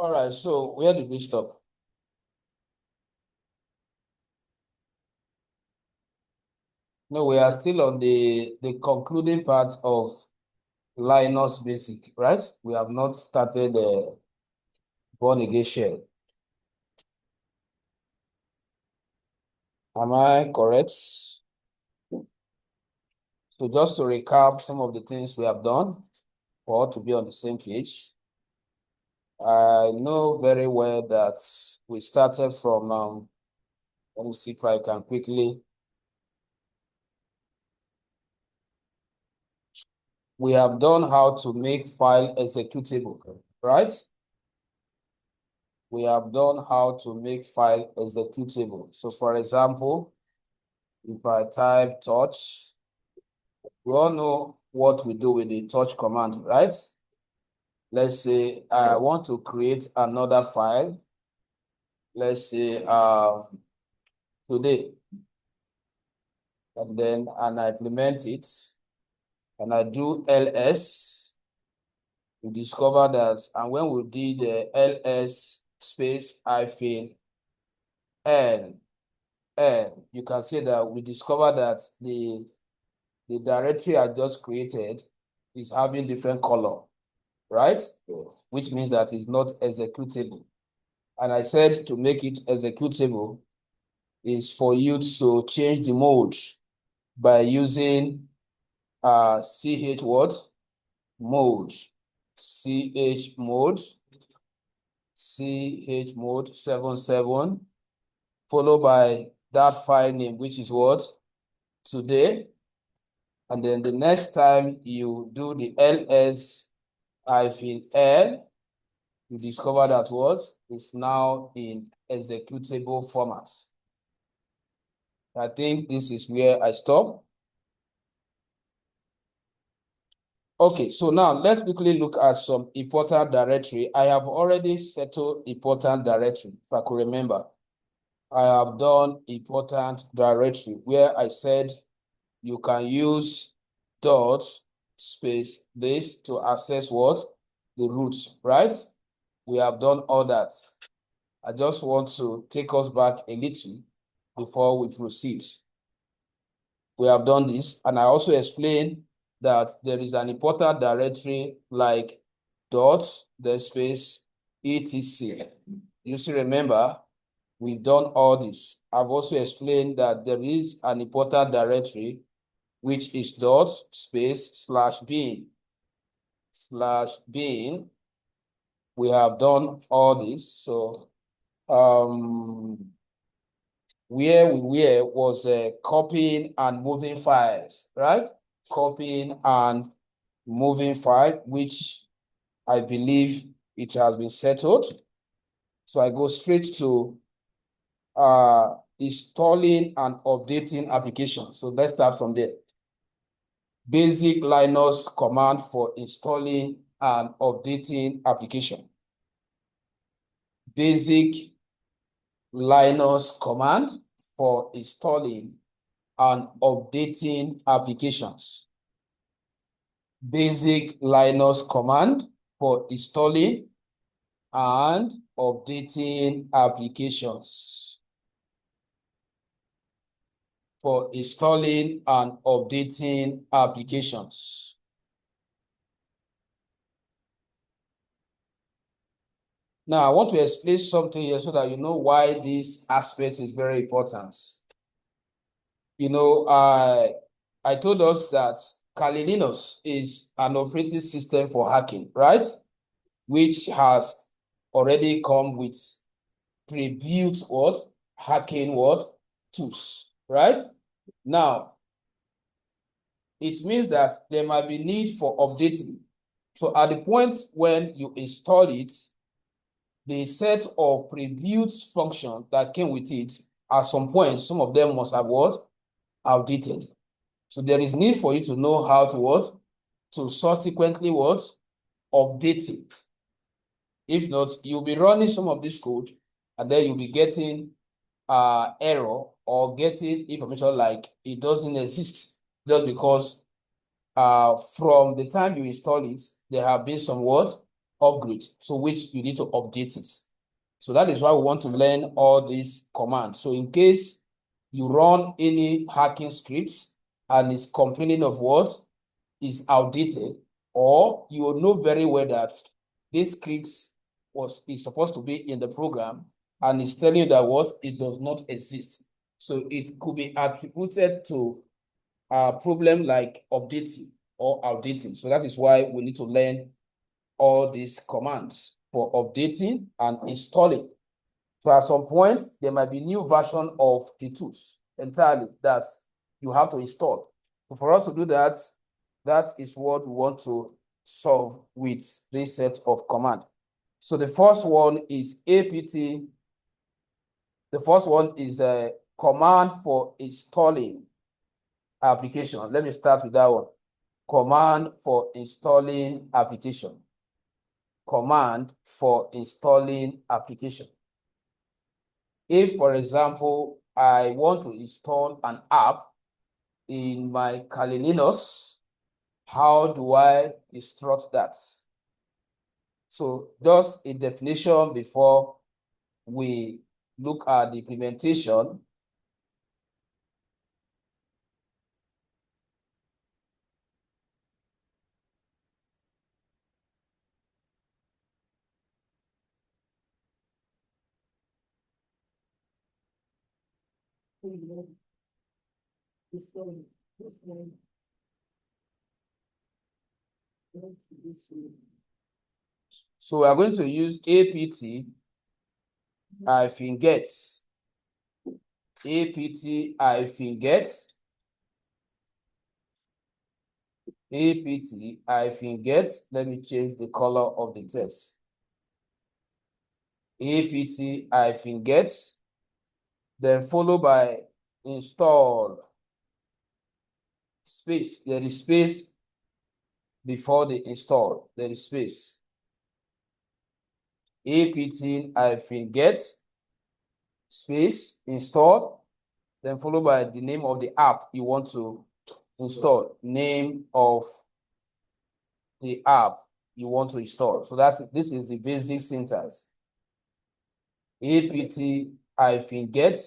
All right, so where did we stop? No, we are still on the concluding part of Linus Basic, right? We have not started the born again shell. Am I correct? So just to recap some of the things we have done for all to be on the same page. I know very well that we started from, let me see if I can quickly. We have done how to make file executable, right? We have done how to make file executable. So for example, if I type touch, we all know what we do with the touch command, right? Let's say I want to create another file. Let's say today. And I implement it and I do ls. We discover that, and when we did the ls space -l, you can see that we discover that the directory I just created is having different color, right? Which means that it's not executable. And I said to make it executable is for you to change the mode by using ch what? Mode. ch mode. ch mode 77, followed by that file name, which is what? Today. And then the next time you do the ls-l, you discover that what is now in executable format. I think this is where I stop. Okay, so now let's quickly look at some important directory. I have already settled important directory, if I could remember. I have done important directory where I said you can use dot space this to access what? The roots, right? We have done all that. I just want to take us back a little before we proceed. We have done this, and I also explained that there is an important directory like dot, then space, etc. You still remember, we've done all this. I've also explained that there is an important directory which is dot space /bin. We have done all this. So where we were was copying and moving files, right? Copying and moving file, which I believe it has been settled. So I go straight to installing and updating applications. So let's start from there. Basic Linux command for installing and updating application. Basic Linux command for installing and updating applications. Basic Linux command for installing and updating applications. For installing and updating applications. Now, I want to explain something here so that you know why this aspect is very important. You know, I told us that Kali Linux is an operating system for hacking, right? Which has already come with pre-built what? Hacking what? Tools, right? Now, it means that there might be need for updating. So at the point when you install it, the set of pre-built functions that came with it, at some point, some of them must have what? Outdated. So there is need for you to know how to what? To subsequently what? Update it. If not, you'll be running some of this code and then you'll be getting error or getting information like it doesn't exist just because from the time you install it, there have been some what? upgrade, so which you need to update it. So that is why we want to learn all these commands. So in case you run any hacking scripts and it's complaining of what is outdated, or you will know very well that this script is supposed to be in the program and it's telling you that what it does not exist. So it could be attributed to a problem like updating or outdating. So that is why we need to learn all these commands for updating and installing. So at some point, there might be new version of the tools entirely that you have to install. So for us to do that, that is what we want to solve with this set of command. So the first one is apt. The first one is a command for installing application. Let me start with that one. Command for installing application. Command for installing application. If, for example, I want to install an app in my Kali Linux, how do I instruct that? So just a definition before we look at the implementation. So we are going to use apt-get, apt-get, apt-get. Let me change the color of the text. apt-get, then followed by install space. There is space before the install. There is space. apt-get space install, then followed by the name of the app you want to install. Name of the app you want to install. So this is the basic syntax. apt-get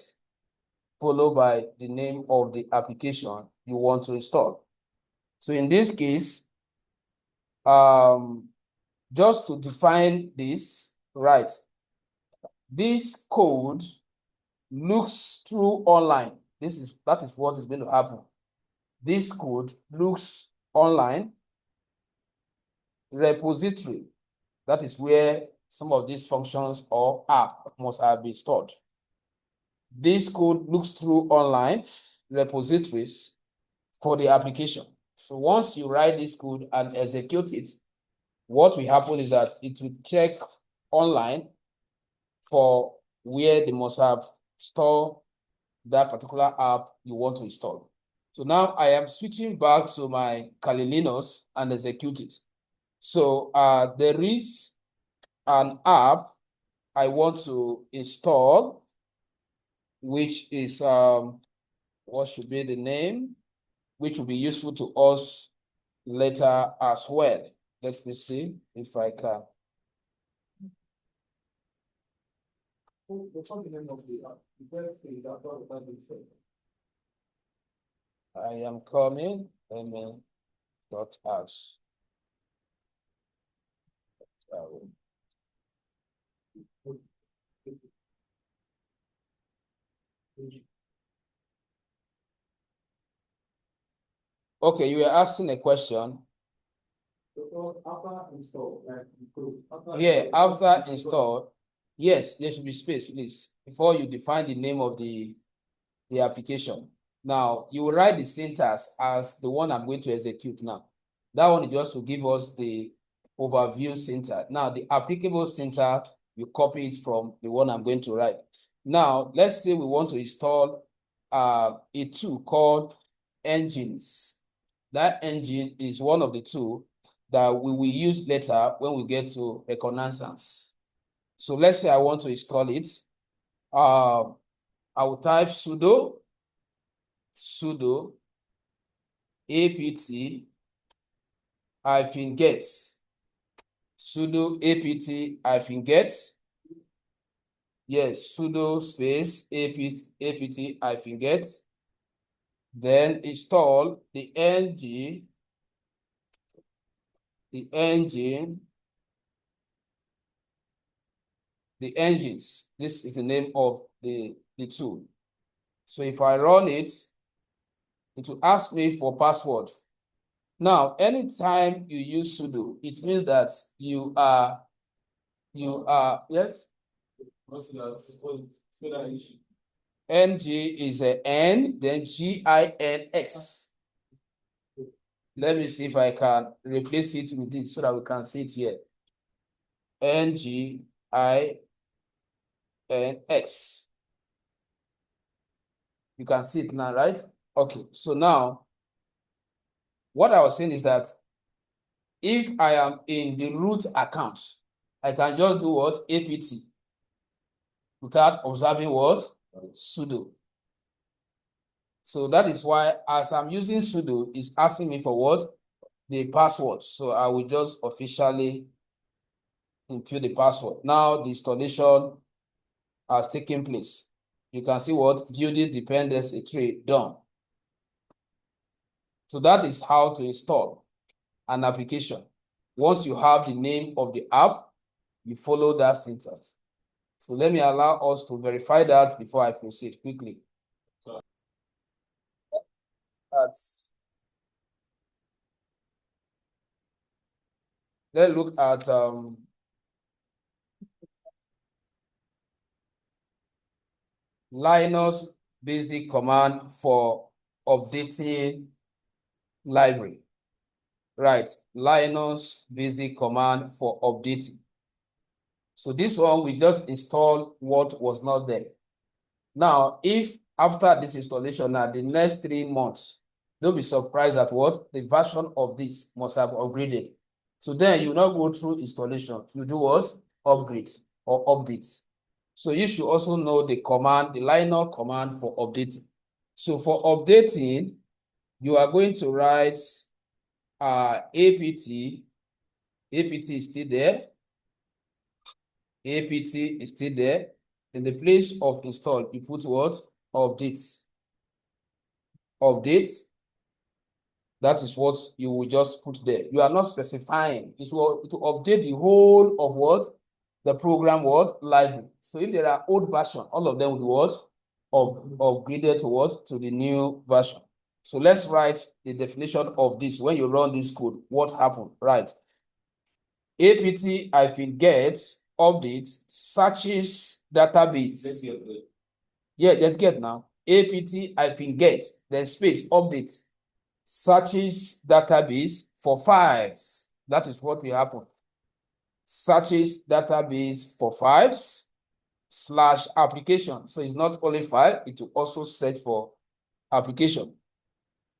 followed by the name of the application you want to install. So in this case, just to define this, right, this code looks through online. That is what is going to happen. This code looks online repository. That is where some of these functions or app must have been stored. This code looks through online repositories for the application. So once you write this code and execute it, what will happen is that it will check online for where they must have stored that particular app you want to install. So now I am switching back to my Kali Linux and execute it. So there is an app I want to install, which is what should be the name, which will be useful to us later as well. Let me see if I can. I am coming. Amen.house. Okay, you were asking a question. After install, after install, yes, there should be space, please, before you define the name of the application. Now, you will write the syntax as the one I'm going to execute now. That one is just to give us the overview syntax. Now, the applicable syntax, you copy it from the one I'm going to write. Now, let's say we want to install a tool called Engines. That engine is one of the two that we will use later when we get to reconnaissance. So let's say I want to install it. I will type sudo apt-get sudo apt-get. Yes, sudo space apt-get. Then install the engines. This is the name of the tool. So if I run it, it will ask me for password. Now, anytime you use sudo, it means that you are, yes? ng is a n, then gins. Let me see if I can replace it with this so that we can see it here. ngins. You can see it now, right? Okay, so now, what I was saying is that if I am in the root account, I can just do what? apt without observing what? Sudo. So that is why, as I'm using sudo, it's asking me for what? The password. So I will just officially input the password. Now the installation has taken place. You can see what? Building dependency tree done. So that is how to install an application. Once you have the name of the app, you follow that syntax. So let me allow us to verify that before I proceed quickly. Let's look at Linus basic command for updating library. Right, Linus basic command for updating. So this one, we just install what was not there. Now, if after this installation, now the next 3 months, don't be surprised at what? The version of this must have upgraded. So then you not go through installation. You do what? Upgrade or update. So you should also know the command, the Linux command for updating. So for updating, you are going to write apt is still there. apt is still there. In the place of install, you put what? Update. Update. That is what you will just put there. You are not specifying. It will update the whole of what? The program what? Library. So if there are old version, all of them will be what? Upgraded to what? To the new version. So let's write the definition of this. When you run this code, what happened? Right. apt-get update searches database. Yeah, just get now. apt-get, then space update searches database for files. That is what will happen. Searches database for files / application. So it's not only file, it will also search for application.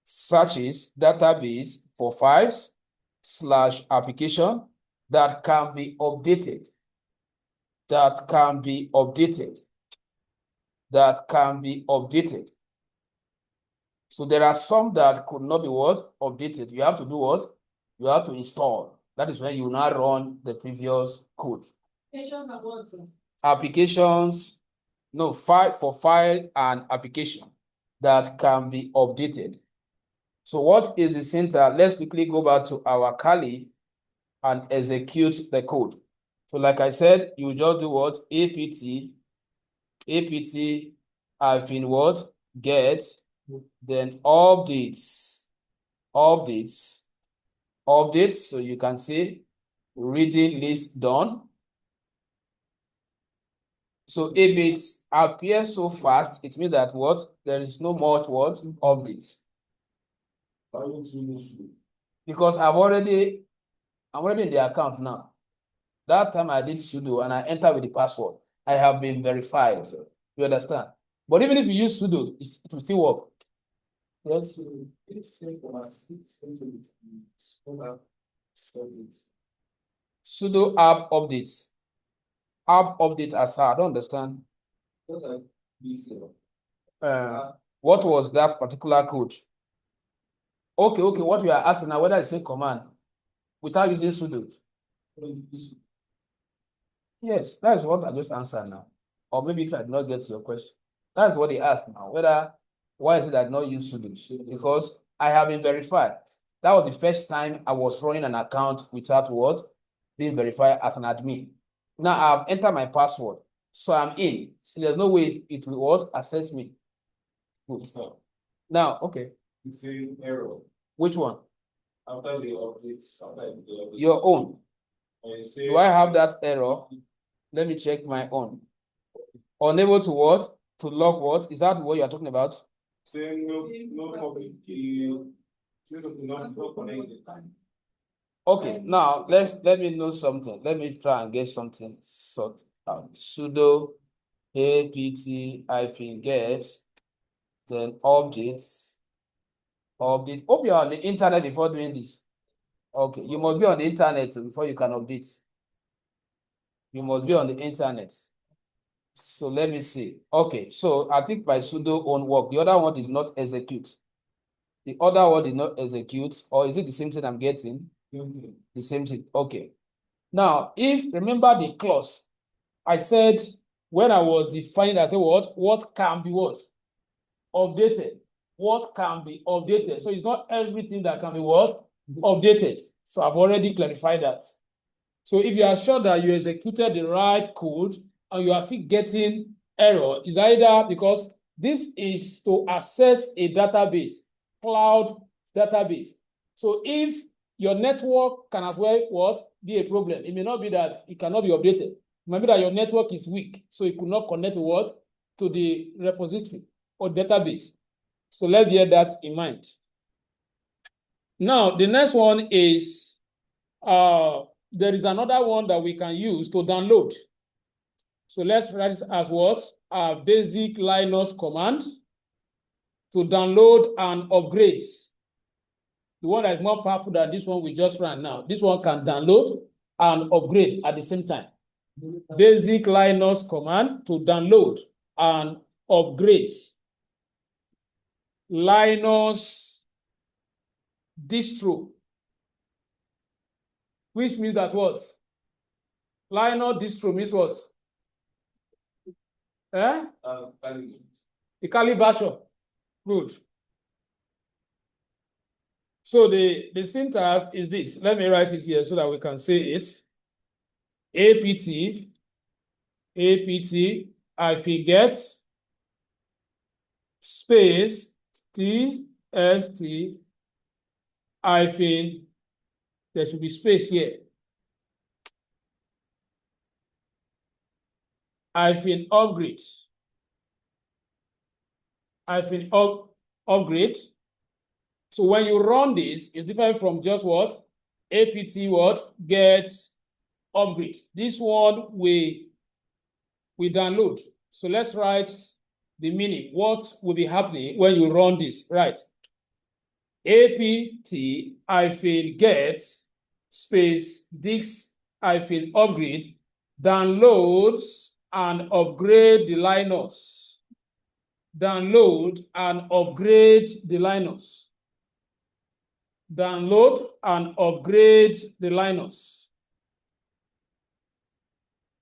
Searches database for files / application that can be updated. That can be updated. That can be updated. So there are some that could not be what? Updated. You have to do what? You have to install. That is when you now run the previous code. Applications, no, for file and application that can be updated. So what is the syntax? Let's quickly go back to our Kali and execute the code. So like I said, you just do what? apt-hyphen what? Get, then updates. So you can see reading list done. So if it appears so fast, it means that what? There is no more what? Update. Because I'm already in the account now. That time I did sudo and I enter with the password. I have been verified. You understand? But even if you use sudo, it will still work. Yes. Sudo app updates. App update as I don't understand. What was that particular code? Okay. What we are asking now, whether it's a command without using sudo. Yes, that's what I just answered now. Or maybe if I did not get your question. That's what they asked now. Why is it I did not use sudo? Because I have been verified. That was the first time I was running an account without what? Being verified as an admin. Now I've entered my password. So I'm in. There's no way it will what? Access me. Good. Now, okay. It's saying error. Which one? After the update. Your own. Do I have that error? Let me check my own. Unable to what? To log what? Is that what you are talking about? Saying no public key. Okay, now let me know something. Let me try and get something sorted out. Sudo apt-get, then update. Hope you're on the internet before doing this. Okay, you must be on the internet before you can update. You must be on the internet. So let me see. Okay, so I think my sudo won't work. The other one did not execute. The other one did not execute, or is it the same thing I'm getting? The same thing. Okay. Now, if remember the clause, I said when I was defining, I said what can be what? Updated. What can be updated? So it's not everything that can be what? Updated. So I've already clarified that. So if you are sure that you executed the right code and you are still getting error, is either because this is to access a database, cloud database. So if your network can as well what be a problem, it may not be that it cannot be updated. It might be that your network is weak, so it could not connect to what? To the repository or database. So let's bear that in mind. Now, the next one is there is another one that we can use to download. So let's write it as what? A basic Linux command to download and upgrade. The one that is more powerful than this one we just ran now. This one can download and upgrade at the same time. Basic Linux command to download and upgrade. Linux distro. Which means that what? Linux distro means what? The Kali version. Good. So the syntax is this. Let me write it here so that we can say it. apt-get space tst hyphen, there should be space here, hyphen upgrade. Hyphen upgrade. So when you run this, it's different from just what? apt what? Get upgrade. This one we download. So let's write the meaning. What will be happening when you run this? Right. apt-get space dix upgrade downloads and upgrade the Linux. Download and upgrade the Linux. Download and upgrade the Linux.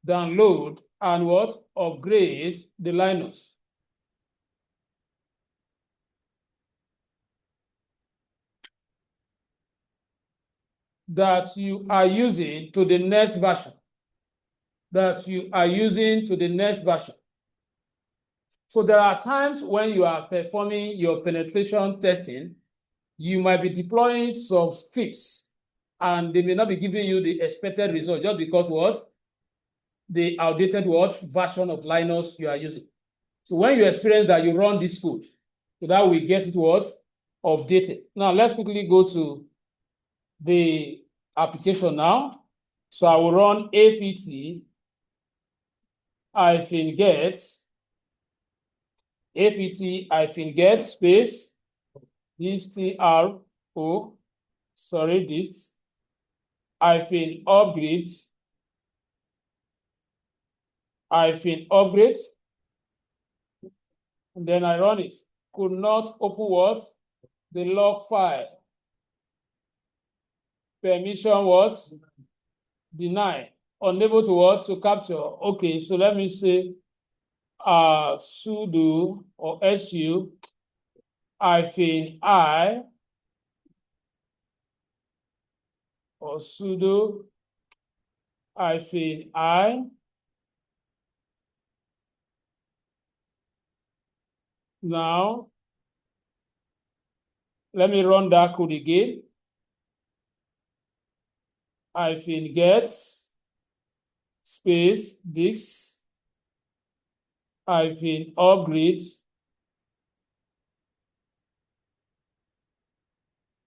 Download and what? Upgrade the Linux. That you are using to the next version. That you are using to the next version. So there are times when you are performing your penetration testing, you might be deploying some scripts and they may not be giving you the expected result just because what? The outdated what? Version of Linux you are using. So when you experience that, you run this code. So that we get it what? Updated. Now let's quickly go to the application now. So I will run apt-get apt-get space distro, sorry, dist upgrade upgrade, and then I run it. Could not open what? The log file. Permission what? deny, unable to what? To capture. Okay, so let me say sudo or su hyphen I or sudo hyphen I now. Let me run that code again. Hyphen get space this hyphen upgrade.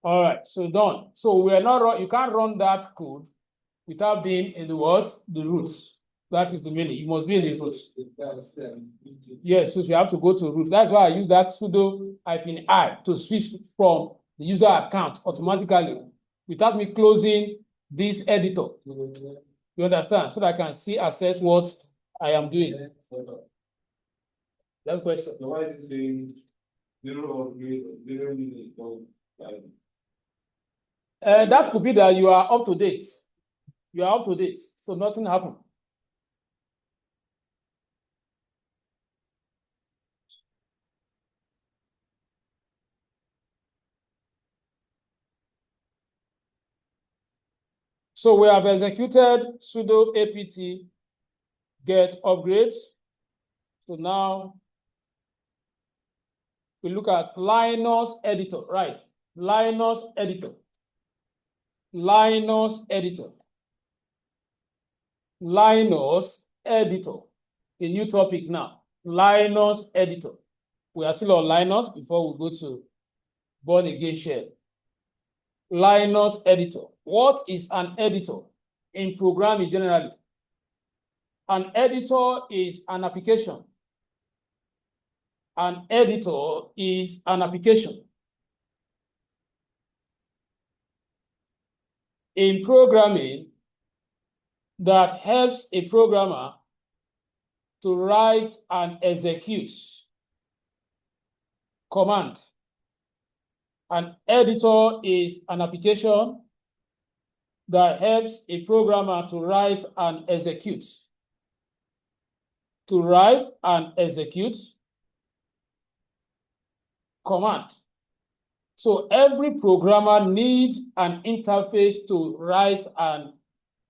All right, so done. So we are not you can't run that code without being in the what? The roots. That is the meaning. You must be in the roots. Yes, so you have to go to root. That's why I use that sudo hyphen I to switch from the user account automatically without me closing this editor. You understand? So that I can see, access what I am doing. That's question. So why is it saying 0 minute? That could be that you are up to date. You are up to date, so nothing happened. So we have executed sudo apt get upgrade. So now we look at Linus editor, right? Linus editor. Linus editor. Linus editor. A new topic now. Linus editor. We are still on Linus before we go to born again shell. Linus editor. What is an editor in programming generally? An editor is an application. An editor is an application in programming that helps a programmer to write and execute command. An editor is an application that helps a programmer to write and execute. To write and execute command. So every programmer needs an interface to write and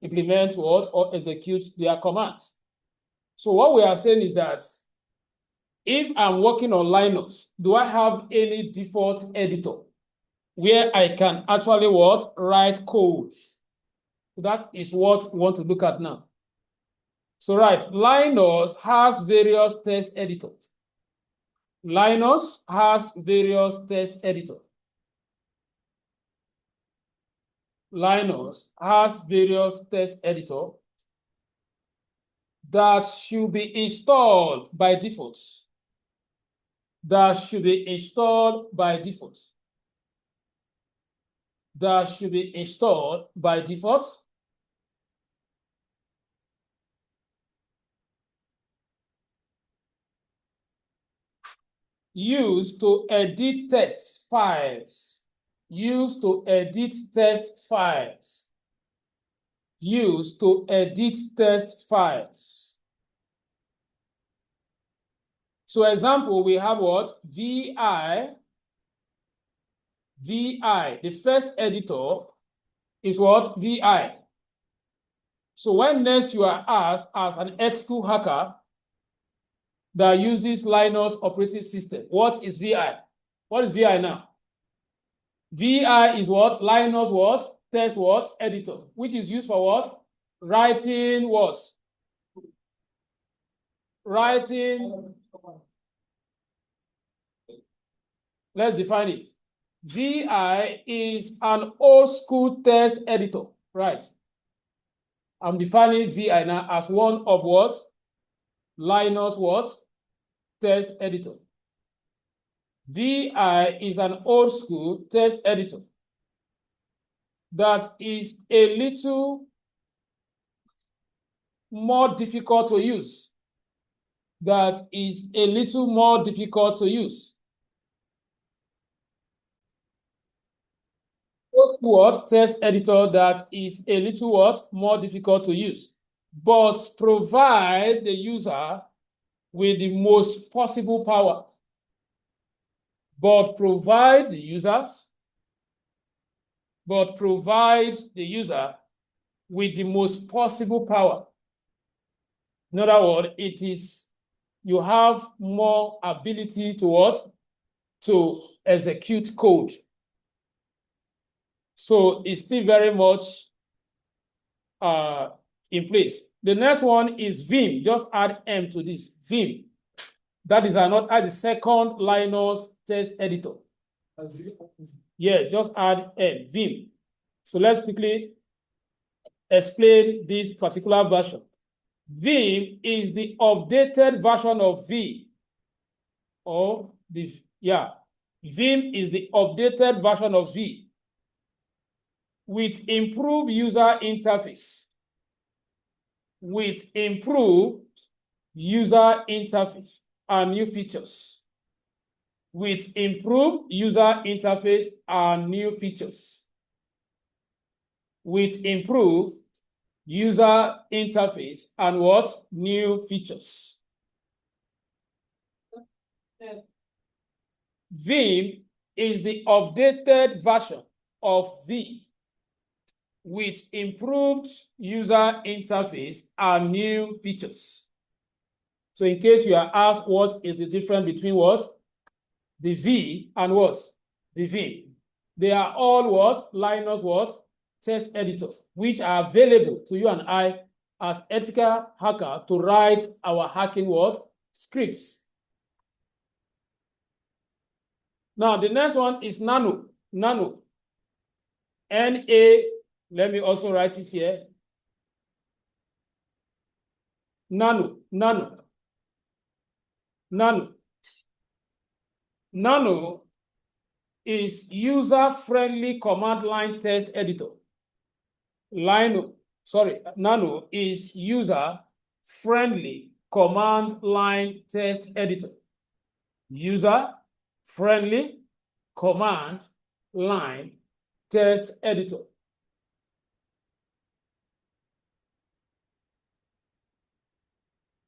implement what or execute their commands. So what we are saying is that if I'm working on Linux, do I have any default editor where I can actually what? Write code. So that is what we want to look at now. So right, Linus has various text editors. Linus has various text editors. Linus has various text editors that should be installed by default. That should be installed by default. That should be installed by default. Used to edit text files. Used to edit text files. Used to edit text files. So example, we have what? VI. VI, the first editor is what? VI. So when next you are asked as an ethical hacker that uses Linux operating system, what is VI? What is VI now? VI is what? Linux what? Text what? Editor, which is used for what? Writing what? Writing. Let's define it. VI is an old school text editor, right? I'm defining VI now as one of what? Linus what? Text editor. VI is an old school text editor that is a little more difficult to use. That is a little more difficult to use. what text editor that is a little what more difficult to use, but provide the user with the most possible power. But provide the user with the most possible power. In other words, it is you have more ability to what? To execute code. So it's still very much in place. The next one is Vim. Just add M to this. Vim. That is not as the second Linus text editor. Yes, just add M. Vim. So let's quickly explain this particular version. Vim is the updated version of V. Vim is the updated version of V with improved user interface. And new features. With improved user interface and new features. With improved user interface and what? New features. Vim is the updated version of V with improved user interface and new features. So in case you are asked what is the difference between what? The V and what? The Vim. They are all what? Linus what? Text editor, which are available to you and I as ethical hacker to write our hacking what? Scripts. Now the next one is Nano. Nano. N-A, let me also write it here. Nano. Nano is user-friendly command line text editor. Nano is user-friendly command line text editor. User-friendly command line text editor.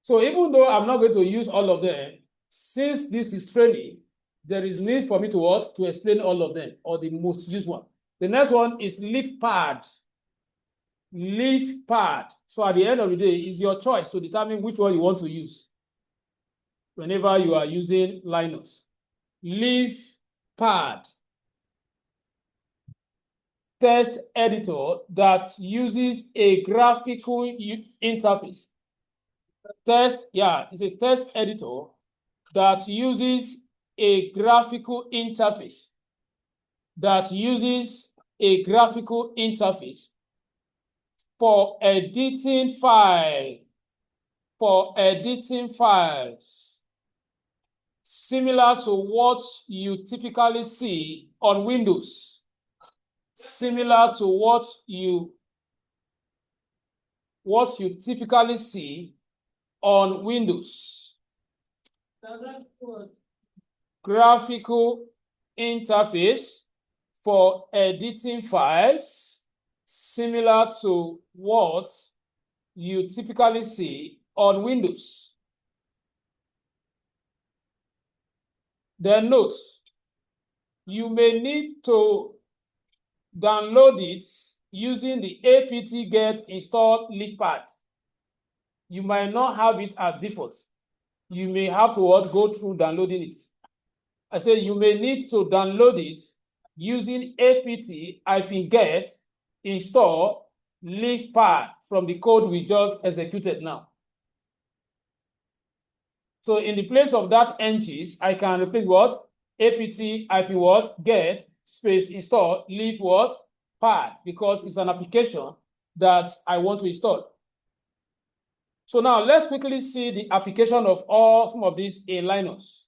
So even though I'm not going to use all of them, since this is training, there is need for me to what? To explain all of them, or the most used one. The next one is LeafPad. LeafPad. So at the end of the day, it's your choice to determine which one you want to use whenever you are using Linus. LeafPad. Text editor that uses a graphical interface. It's a text editor that uses a graphical interface. For editing files. Similar to what you typically see on Windows. Similar to what you typically see on Windows. Graphical interface for editing files, similar to what you typically see on Windows. Then note, you may need to download it using the apt-get install LeafPad. You might not have it as default. You may have to go through downloading it. I said you may need to download it using apt-get install LeafPad from the code we just executed now. So in the place of that ng's, I can replace what? apt-get space install LeafPad, because it's an application that I want to install. So now let's quickly see the application of some of these in Linus.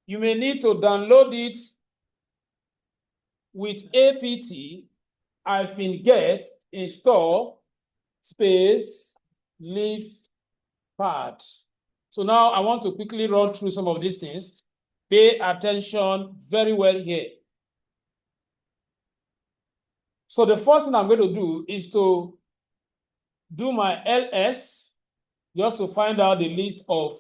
You may need to download it with apt-get install space LeafPad. So now I want to quickly run through some of these things. Pay attention very well here. So the first thing I'm going to do is to do my ls, just to find out the list of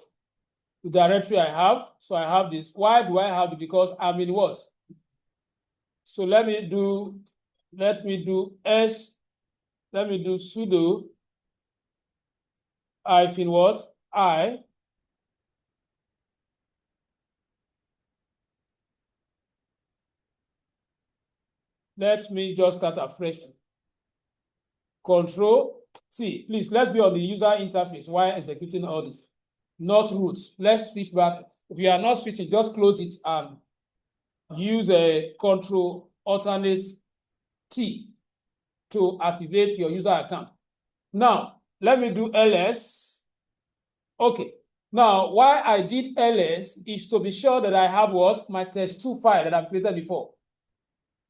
the directory I have. So I have this. Why do I have it? Because I'm in what? So let me do sudo hyphen what? I. Let me just start afresh. Control T. Please, let's be on the user interface while executing all this. Not root. Let's switch back. If you are not switching, just close it and use a Control Alternate T to activate your user account. Now, let me do ls. Okay. Now, why I did ls is to be sure that I have what? My test2 file that I've created before.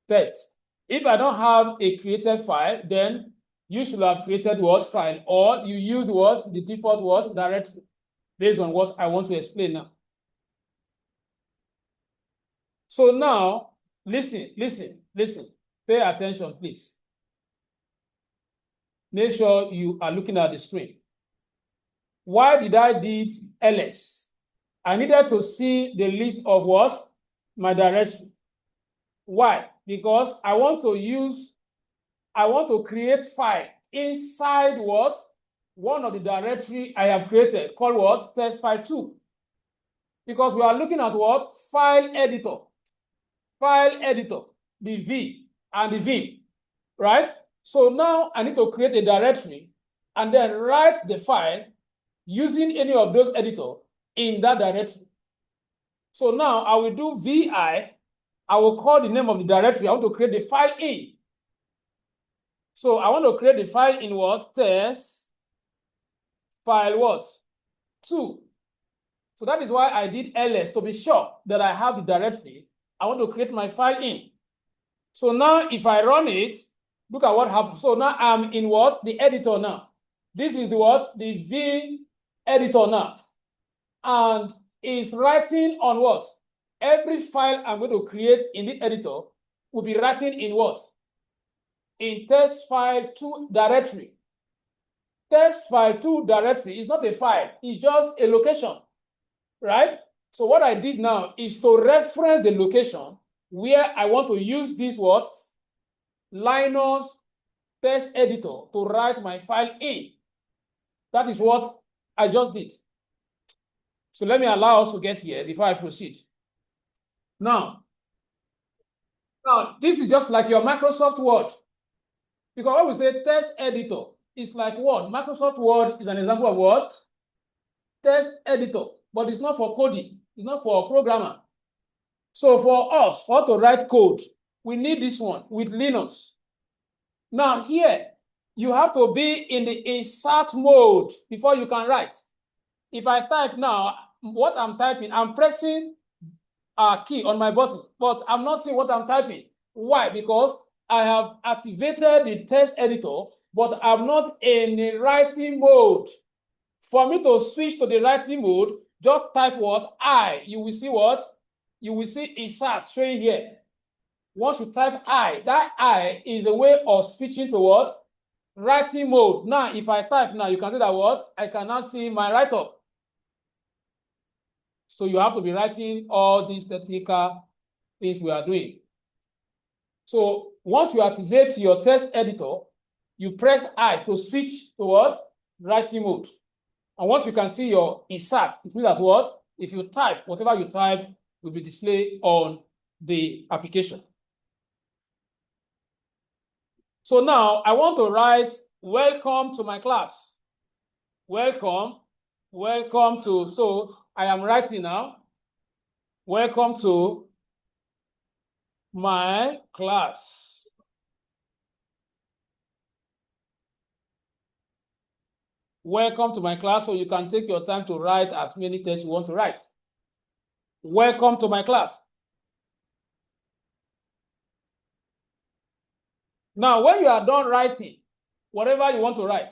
Test. If I don't have a created file, then you should have created what file, or you use what? The default what? Directory, based on what I want to explain now. So now, listen. Pay attention, please. Make sure you are looking at the screen. Why did I did ls? I needed to see the list of what? My directory. Why? Because I want to create file inside what? One of the directory I have created, called what? Test file 2. Because we are looking at what? File editor. File editor, the V and the Vim, right? So now I need to create a directory and then write the file using any of those editors in that directory. So now I will do VI. I will call the name of the directory. I want to create the file in. So I want to create the file in what? Test file what? 2. So that is why I did ls, to be sure that I have the directory. I want to create my file in. So now if I run it, look at what happens. So now I'm in what? The editor now. This is what? The V editor now. And it's writing on what? Every file I'm going to create in the editor will be writing in what? In test file 2 directory. Test file 2 directory is not a file, it's just a location, right? So what I did now is to reference the location where I want to use this what? Linus test editor to write my file in. That is what I just did. So let me allow us to get here before I proceed. Now, this is just like your Microsoft Word. Because when we say test editor, it's like what? Microsoft Word is an example of what? Test editor, but it's not for coding. It's not for a programmer. So for us, for to write code, we need this one with Linux. Now here, you have to be in the insert mode before you can write. If I type now, what I'm typing, I'm pressing a key on my button, but I'm not seeing what I'm typing. Why? Because I have activated the text editor, but I'm not in the writing mode. For me to switch to the writing mode, just type what? I. You will see what? You will see insert showing here. Once you type I, that I is a way of switching to what? Writing mode. Now, if I type now, you can see that what? I cannot see my write-up. So you have to be writing all these technical things we are doing. So once you activate your text editor, you press I to switch to what? Writing mode. And once you can see your insert, it means that what? If you type, whatever you type will be displayed on the application. So now I want to write welcome to my class. Welcome to, so I am writing now. Welcome to my class. Welcome to my class, so you can take your time to write as many tests you want to write. Welcome to my class. Now, when you are done writing, whatever you want to write,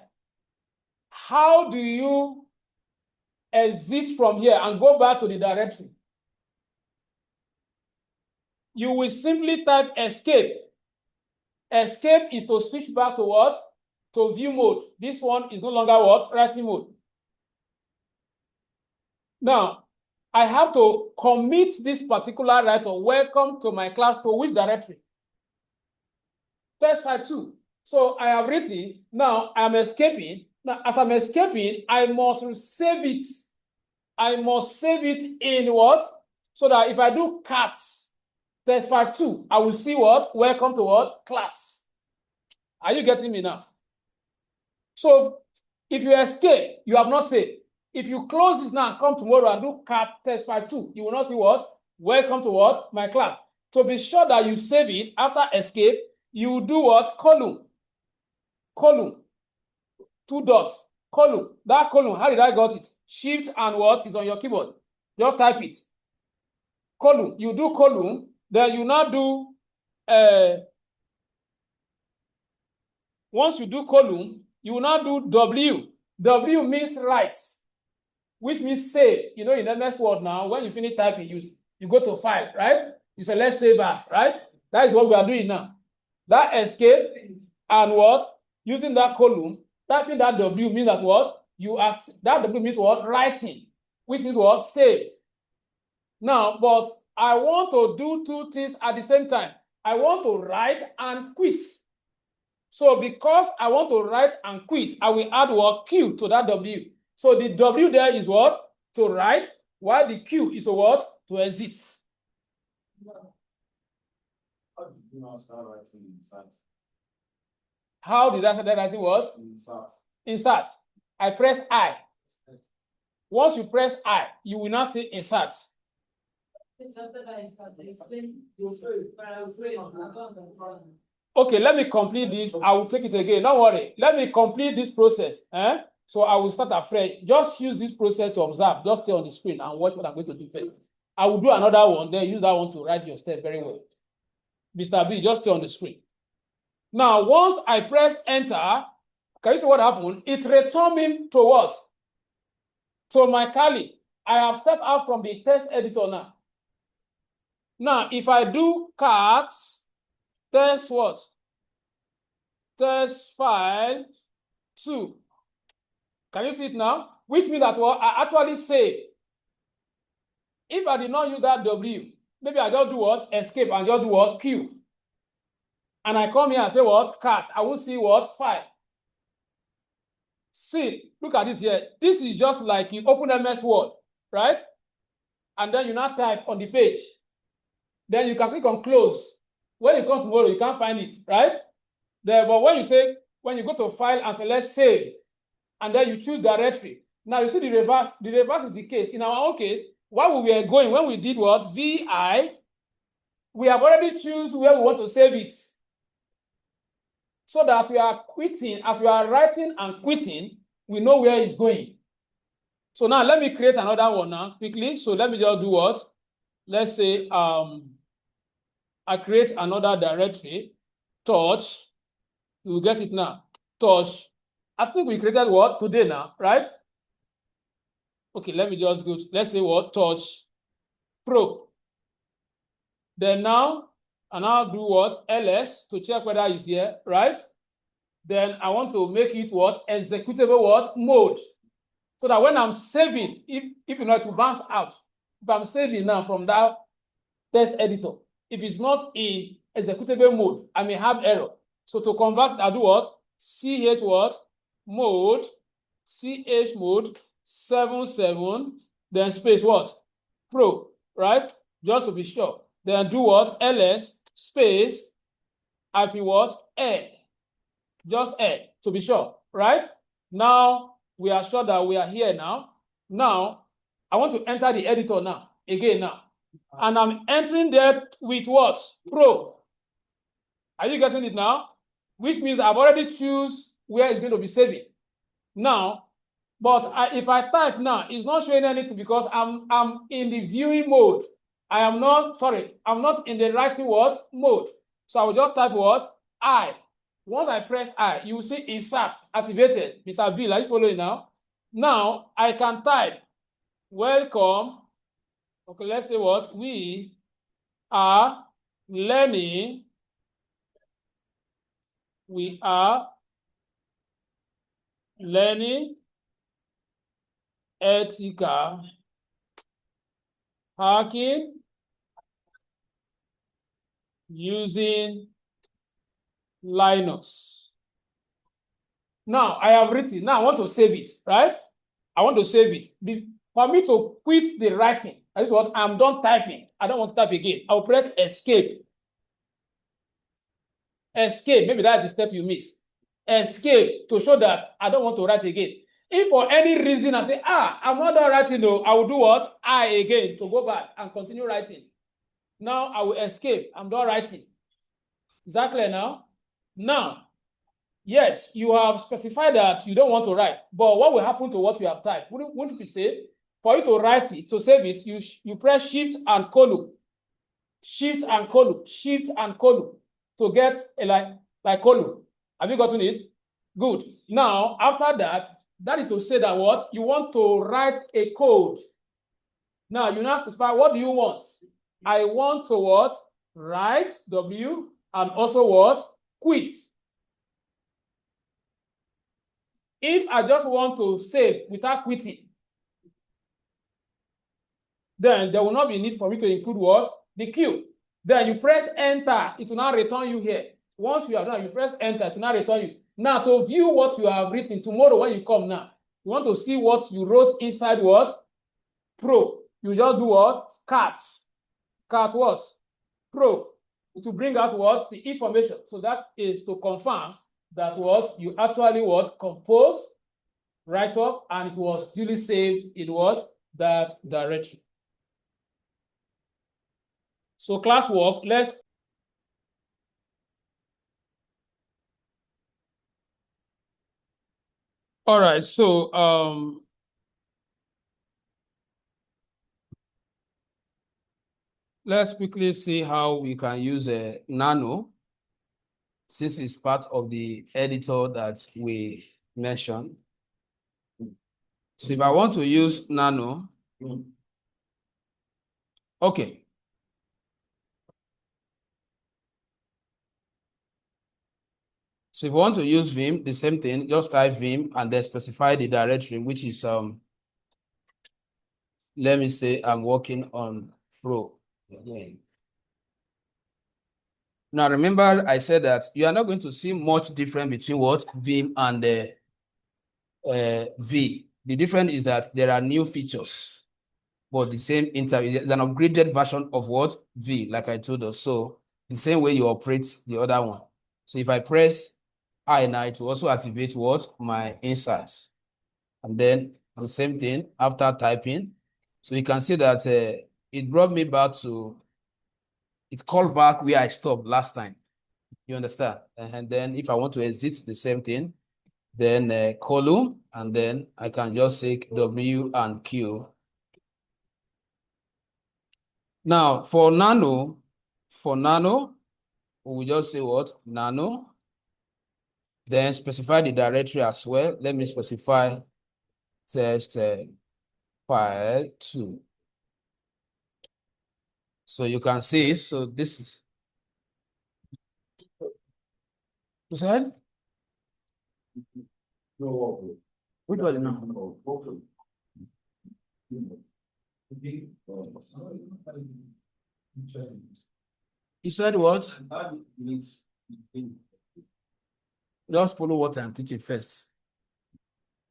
how do you exit from here and go back to the directory? You will simply type escape. Escape is to switch back to what? To view mode. This one is no longer what? Writing mode. Now, I have to commit this particular writer, welcome to my class, to which directory? Test file 2. So I have written, now I'm escaping. Now, as I'm escaping, I must save it. I must save it in what? So that if I do cat test file 2, I will see what? Welcome to what? Class. Are you getting me now? So if you escape, you have not saved. If you close this now and come tomorrow and do cat test file 2, you will not see what? Welcome to what? My class. To be sure that you save it after escape, you will do what? Column. 2 dots. Column. That column, how did I got it? Shift and what is on your keyboard? Just type it. Column. You do column, then you now do once you do column, you will now do W. W means write, which means save. You know, in MS Word now, when you finish typing, you go to file, right? You say, let's save as, right? That is what we are doing now. That escape and what? Using that column, typing that W means that what? That W means what? Writing, which means what? Save. Now, but I want to do 2 things at the same time. I want to write and quit. So because I want to write and quit, I will add what? Q to that W. So the W there is what? To write, while the Q is what? To exit. How did you now start writing insert? How did I start writing what? Insert. Insert. I press I. Once you press I, you will now see insert. Okay, let me complete this. I will take it again. Don't worry. Let me complete this process. So I will start afresh. Just use this process to observe. Just stay on the screen and watch what I'm going to do first. I will do another one. Then use that one to write your step very well. Mr. B, just stay on the screen. Now, once I press enter, can you see what happened? It returned me to what? To my Kali. I have stepped out from the text editor now. Now, if I do cat test what? Test file 2. Can you see it now? Which means that what I actually save. If I did not use that W, maybe I just do what? Escape and just do what? Q. And I come here and say what? Cat. I will see what? File. See, look at this here. This is just like you open MS Word, right? And then you now type on the page. Then you can click on close. When you come tomorrow, you can't find it, right? But when you go to file and select save, and then you choose directory. Now you see the reverse. The reverse is the case. In our own case, while we were going, when we did what? VI, we have already choose where we want to save it. So that as we are quitting, as we are writing and quitting, we know where it's going. So now let me create another one now quickly. So let me just do what? Let's say I create another directory, touch. You will get it now. Touch. I think we created what? Today now, right? Okay, let me just go. Let's say what? Touch Pro. Then now, and I'll do what? LS to check whether it's here, right? Then I want to make it what? Executable what? Mode. So that when I'm saving, if you know it will bounce out. If I'm saving now from that text editor, if it's not in executable mode, I may have error. So to convert, I do what? CH what? Mode, CH mode 77, then space what? Pro, right? Just to be sure. Then do what? LS space hyphen what? A. Just A to be sure, right? Now we are sure that we are here now. Now I want to enter the editor now, again now. And I'm entering there with what? Pro. Are you getting it now? Which means I've already choose where it's going to be saving. Now, but if I type now, it's not showing anything because I'm in the viewing mode. I'm not in the writing what? Mode. So I will just type what? I. Once I press I, you will see insert activated. Mr. B, are you following now? Now I can type welcome. Okay, let's say what? We are learning we are learning ethical hacking using Linux. Now, I have written. Now, I want to save it, right? I want to save it. For me to quit the writing, that is what I'm done typing. I don't want to type again. I'll press escape. Escape. Maybe that's the step you miss. Escape to show that I don't want to write again. If for any reason I say, I'm not done writing, no, I will do what? I again to go back and continue writing. Now I will escape. I'm done writing. Is that clear now? Now, yes, you have specified that you don't want to write, but what will happen to what you have typed? Wouldn't it say, for you to write it, to save it, you press Shift and colon, Shift and colon, Shift and colon to get a like colon. Have you gotten it? Good. Now, after that, that is to say that what? You want to write a code. Now, you now specify, what do you want? I want to what? Write W and also what? Quit. If I just want to save without quitting, then there will not be need for me to include what? The Q. Then you press enter, it will now return you here. Once you have done, you press enter, it will now return you. Now, to view what you have written tomorrow when you come now, you want to see what you wrote inside what? Pro. You just do what? Cat what? Pro. It will bring out what? The information. So that is to confirm that what? You actually what? Compose, write up, and it was duly saved in what? That directory. So classwork, let's all right, so let's quickly see how we can use a Nano, since it's part of the editor that we mentioned. So if I want to use Nano, okay. So if you want to use Vim, the same thing, just type Vim and then specify the directory, which is let me say I'm working on Pro again. Now remember, I said that you are not going to see much difference between what Vim and V. The difference is that there are new features, but the same interface is an upgraded version of what V, like I told us. So the same way you operate the other one. So if I press I now, it will also activate what? My inserts. And then the same thing after typing. So you can see that it brought me back to, it called back where I stopped last time. You understand? And then if I want to exit, the same thing, then column, and then I can just say W and Q. Now for Nano, we just say what? Nano. Then specify the directory as well. Let me specify test file 2. So you can see, so this is, you said? Which one now? You said what? Just follow what I'm teaching first.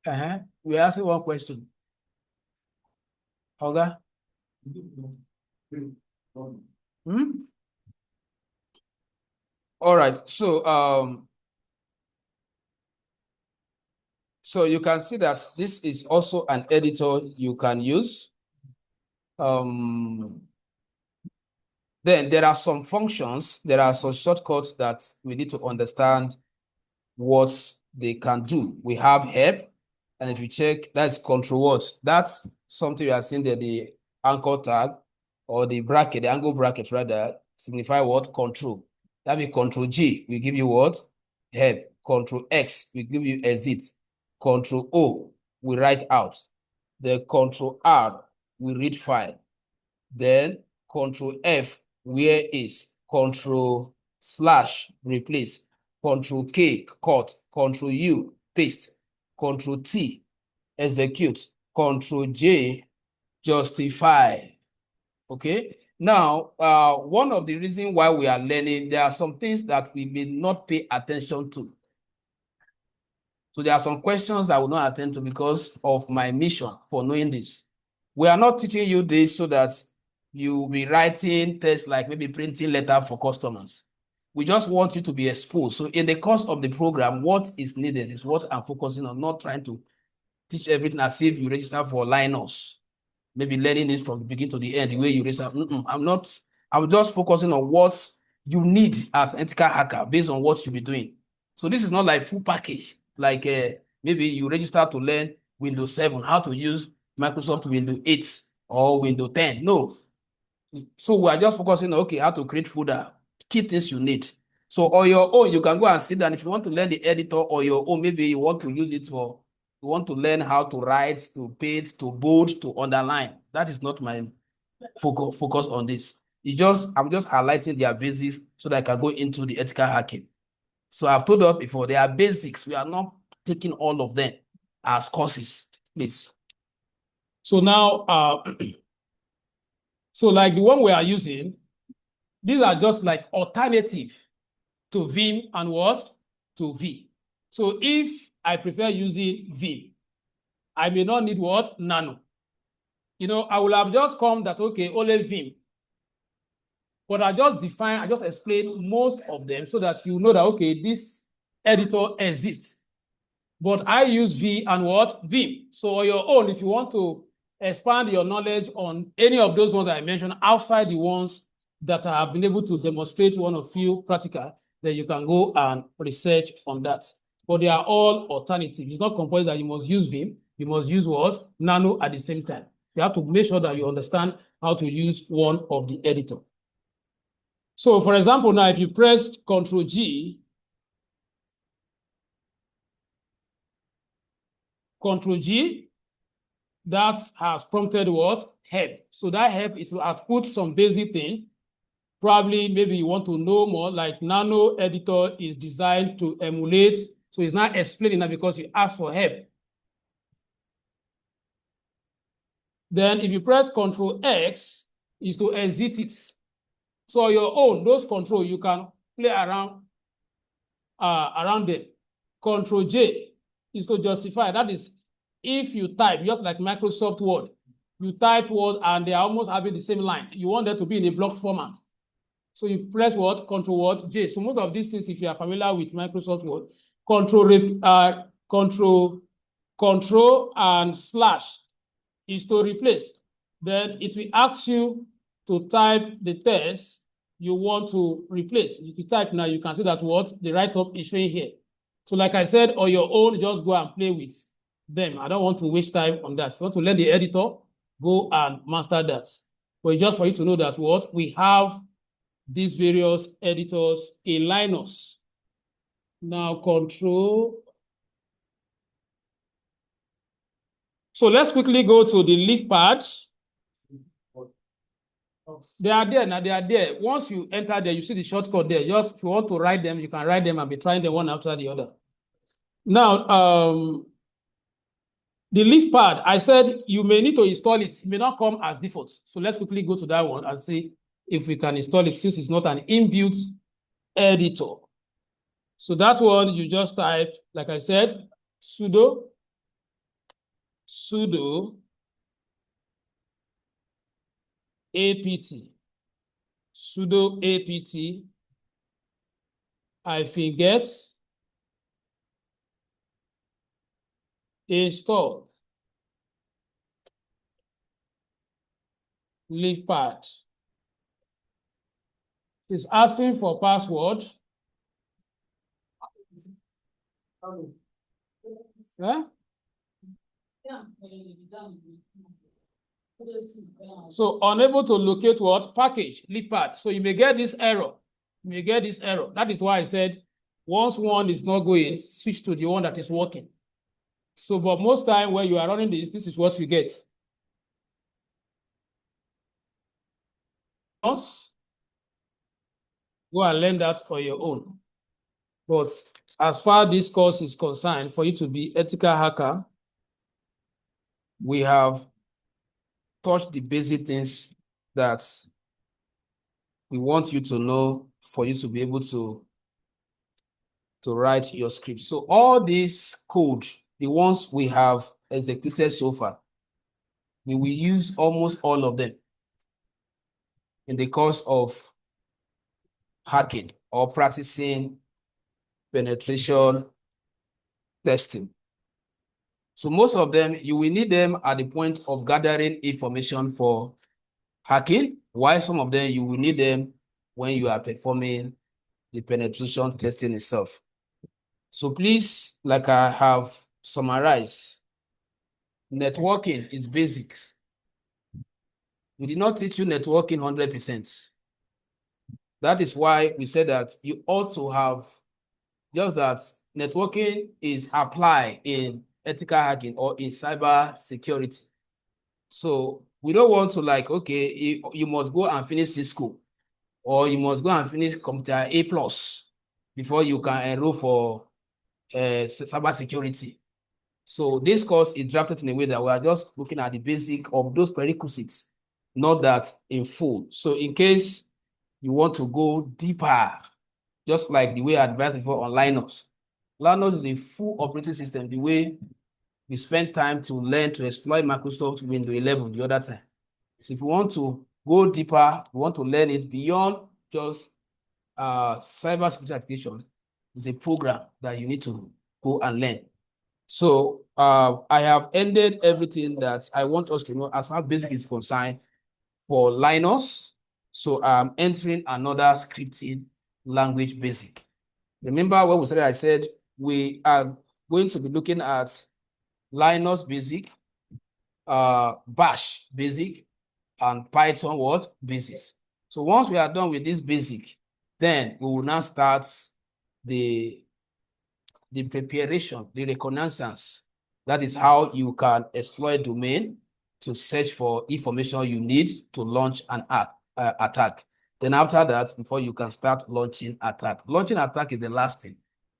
We're asking one question. Okay? All right. So you can see that this is also an editor you can use. Then there are some functions, there are some shortcuts that we need to understand what they can do. We have help, and if you check, that's control what? That's something you are seeing there, the anchor tag or the bracket, the angle bracket rather, signify what? Control. That means Control G will give you what? Help. Control X will give you exit. Control O will write out. The Control R will read file. Then Control F, where is? Control / replace. Control K, cut. Control U, paste. Control T, execute. Control J, justify. Okay. Now, one of the reasons why we are learning, there are some things that we may not pay attention to. So there are some questions I will not attend to because of my mission for knowing this. We are not teaching you this so that you will be writing tests like maybe printing letter for customers. We just want you to be exposed. So in the course of the program, what is needed is what I'm focusing on, not trying to teach everything as if you register for Linus. Maybe learning it from the beginning to the end, the way you register. I'm just focusing on what you need as an ethical hacker based on what you'll be doing. So this is not like full package. Like maybe you register to learn Windows 7, how to use Microsoft Windows 8 or Windows 10. No. So we are just focusing on, okay, how to create folder, key things you need. So on your own, you can go and sit down. If you want to learn the editor on your own, maybe you want to use it for, you want to learn how to write, to paint, to bold, to underline. That is not my focus on this. I'm just highlighting their basics so that I can go into the ethical hacking. So I've told us before, there are basics. We are not taking all of them as courses, please. So now, so like the one we are using, these are just like alternative to Vim and what? To V. So if I prefer using Vim, I may not need what? Nano. You know, I will have just come that, okay, only Vim. But I just explain most of them so that you know that, okay, this editor exists. But I use V and what? Vim. So on your own, if you want to expand your knowledge on any of those ones that I mentioned outside the ones that I have been able to demonstrate one of you practical, then you can go and research on that. But they are all alternatives. It's not compulsory that you must use Vim. You must use what? Nano at the same time. You have to make sure that you understand how to use one of the editor. So for example, now if you press Ctrl G, Ctrl G, that has prompted what? Help. So that help, it will output some basic thing. Probably maybe you want to know more, like Nano editor is designed to emulate. So it's not explaining that because you asked for help. Then if you press Ctrl X, is to exit it. So on your own, those control, you can play around them. Ctrl J is to justify. That is, if you type, just like Microsoft Word, you type Word and they are almost having the same line. You want them to be in a block format. So you press what? Ctrl what? J. So most of these things, if you are familiar with Microsoft Word, Control and slash is to replace. Then it will ask you to type the text you want to replace. If you type now, you can see that what the write-up is showing here. So like I said, on your own, just go and play with them. I don't want to waste time on that. If you want to learn the editor, go and master that. But it's just for you to know that what we have these various editors in Linus. Now control. So let's quickly go to the leaf pad. They are there now. They are there. Once you enter there, you see the shortcut there. Just if you want to write them, you can write them and be trying them one after the other. Now, the leaf pad, I said you may need to install it. It may not come as default. So let's quickly go to that one and see if we can install it since it's not an inbuilt editor. So that one, you just type, like I said, sudo apt -get install leafpad. It's asking for password. Huh? So unable to locate what? Package, leafpad. So you may get this error. You may get this error. That is why I said once one is not going, switch to the one that is working. So, but most time when you are running this is what you get. Go and learn that for your own. But as far as this course is concerned, for you to be ethical hacker, we have touched the basic things that we want you to know for you to be able to write your script. So all this code, the ones we have executed so far, we will use almost all of them in the course of hacking or practicing penetration testing. So most of them, you will need them at the point of gathering information for hacking, while some of them you will need them when you are performing the penetration testing itself. So please, like I have summarized, networking is basics. We did not teach you networking 100%. That is why we said that you ought to have just that networking is applied in ethical hacking or in cyber security. So we don't want to like, okay, you must go and finish this school, or you must go and finish computer A+ before you can enroll for cyber security. So this course is drafted in a way that we are just looking at the basic of those prerequisites, not that in full. So in case you want to go deeper, just like the way I advised before on Linux. Linux is a full operating system, the way we spend time to learn to exploit Microsoft Windows 11 the other time. So if you want to go deeper, you want to learn it beyond just cyber security application, it's a program that you need to go and learn. So I have ended everything that I want us to know as far as basic is concerned for Linux. So I'm entering another scripting language basic. Remember what we said, I said we are going to be looking at Linux basic, Bash basic, and Python what? Basics. So once we are done with this basic, then we will now start the preparation, the reconnaissance. That is how you can exploit domain to search for information you need to launch an attack. Then after that, before you can start launching attack. Launching attack is the last thing.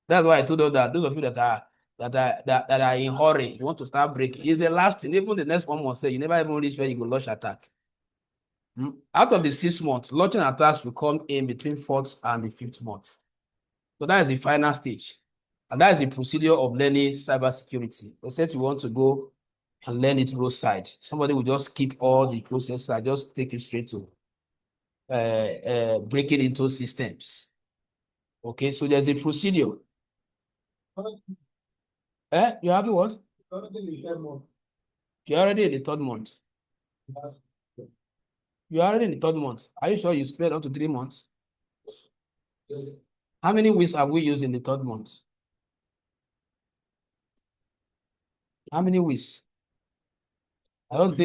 That's why I told you that those of you that are in hurry, you want to start breaking, is the last thing. Even the next 1 month, say you never even reach where you go launch attack. Out of the 6 months, launching attacks will come in between 4th and the 5th month. So that is the final stage. And that is the procedure of learning cybersecurity. Except you want to go and learn it roadside. Somebody will just skip all the process and just take you straight to breaking into systems. Okay, so there's a procedure. You have what? You're already in the 3rd month. You're already in the 3rd month. Are you sure you spent up to 3 months? Yes. How many weeks have we used in the 3rd month? How many weeks? I don't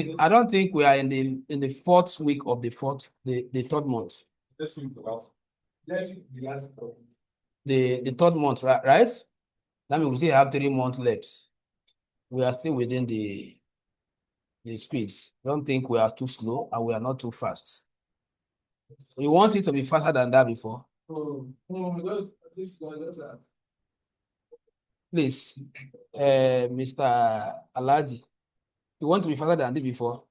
think we are in the 4th week of the 3rd month. Let's think about. Let's the last one. The 3rd month, right? That means we still have 3 months left. We are still within the speeds. I don't think we are too slow and we are not too fast. You want it to be faster than that before? Please, Mr. Alaji, you want to be faster than this before?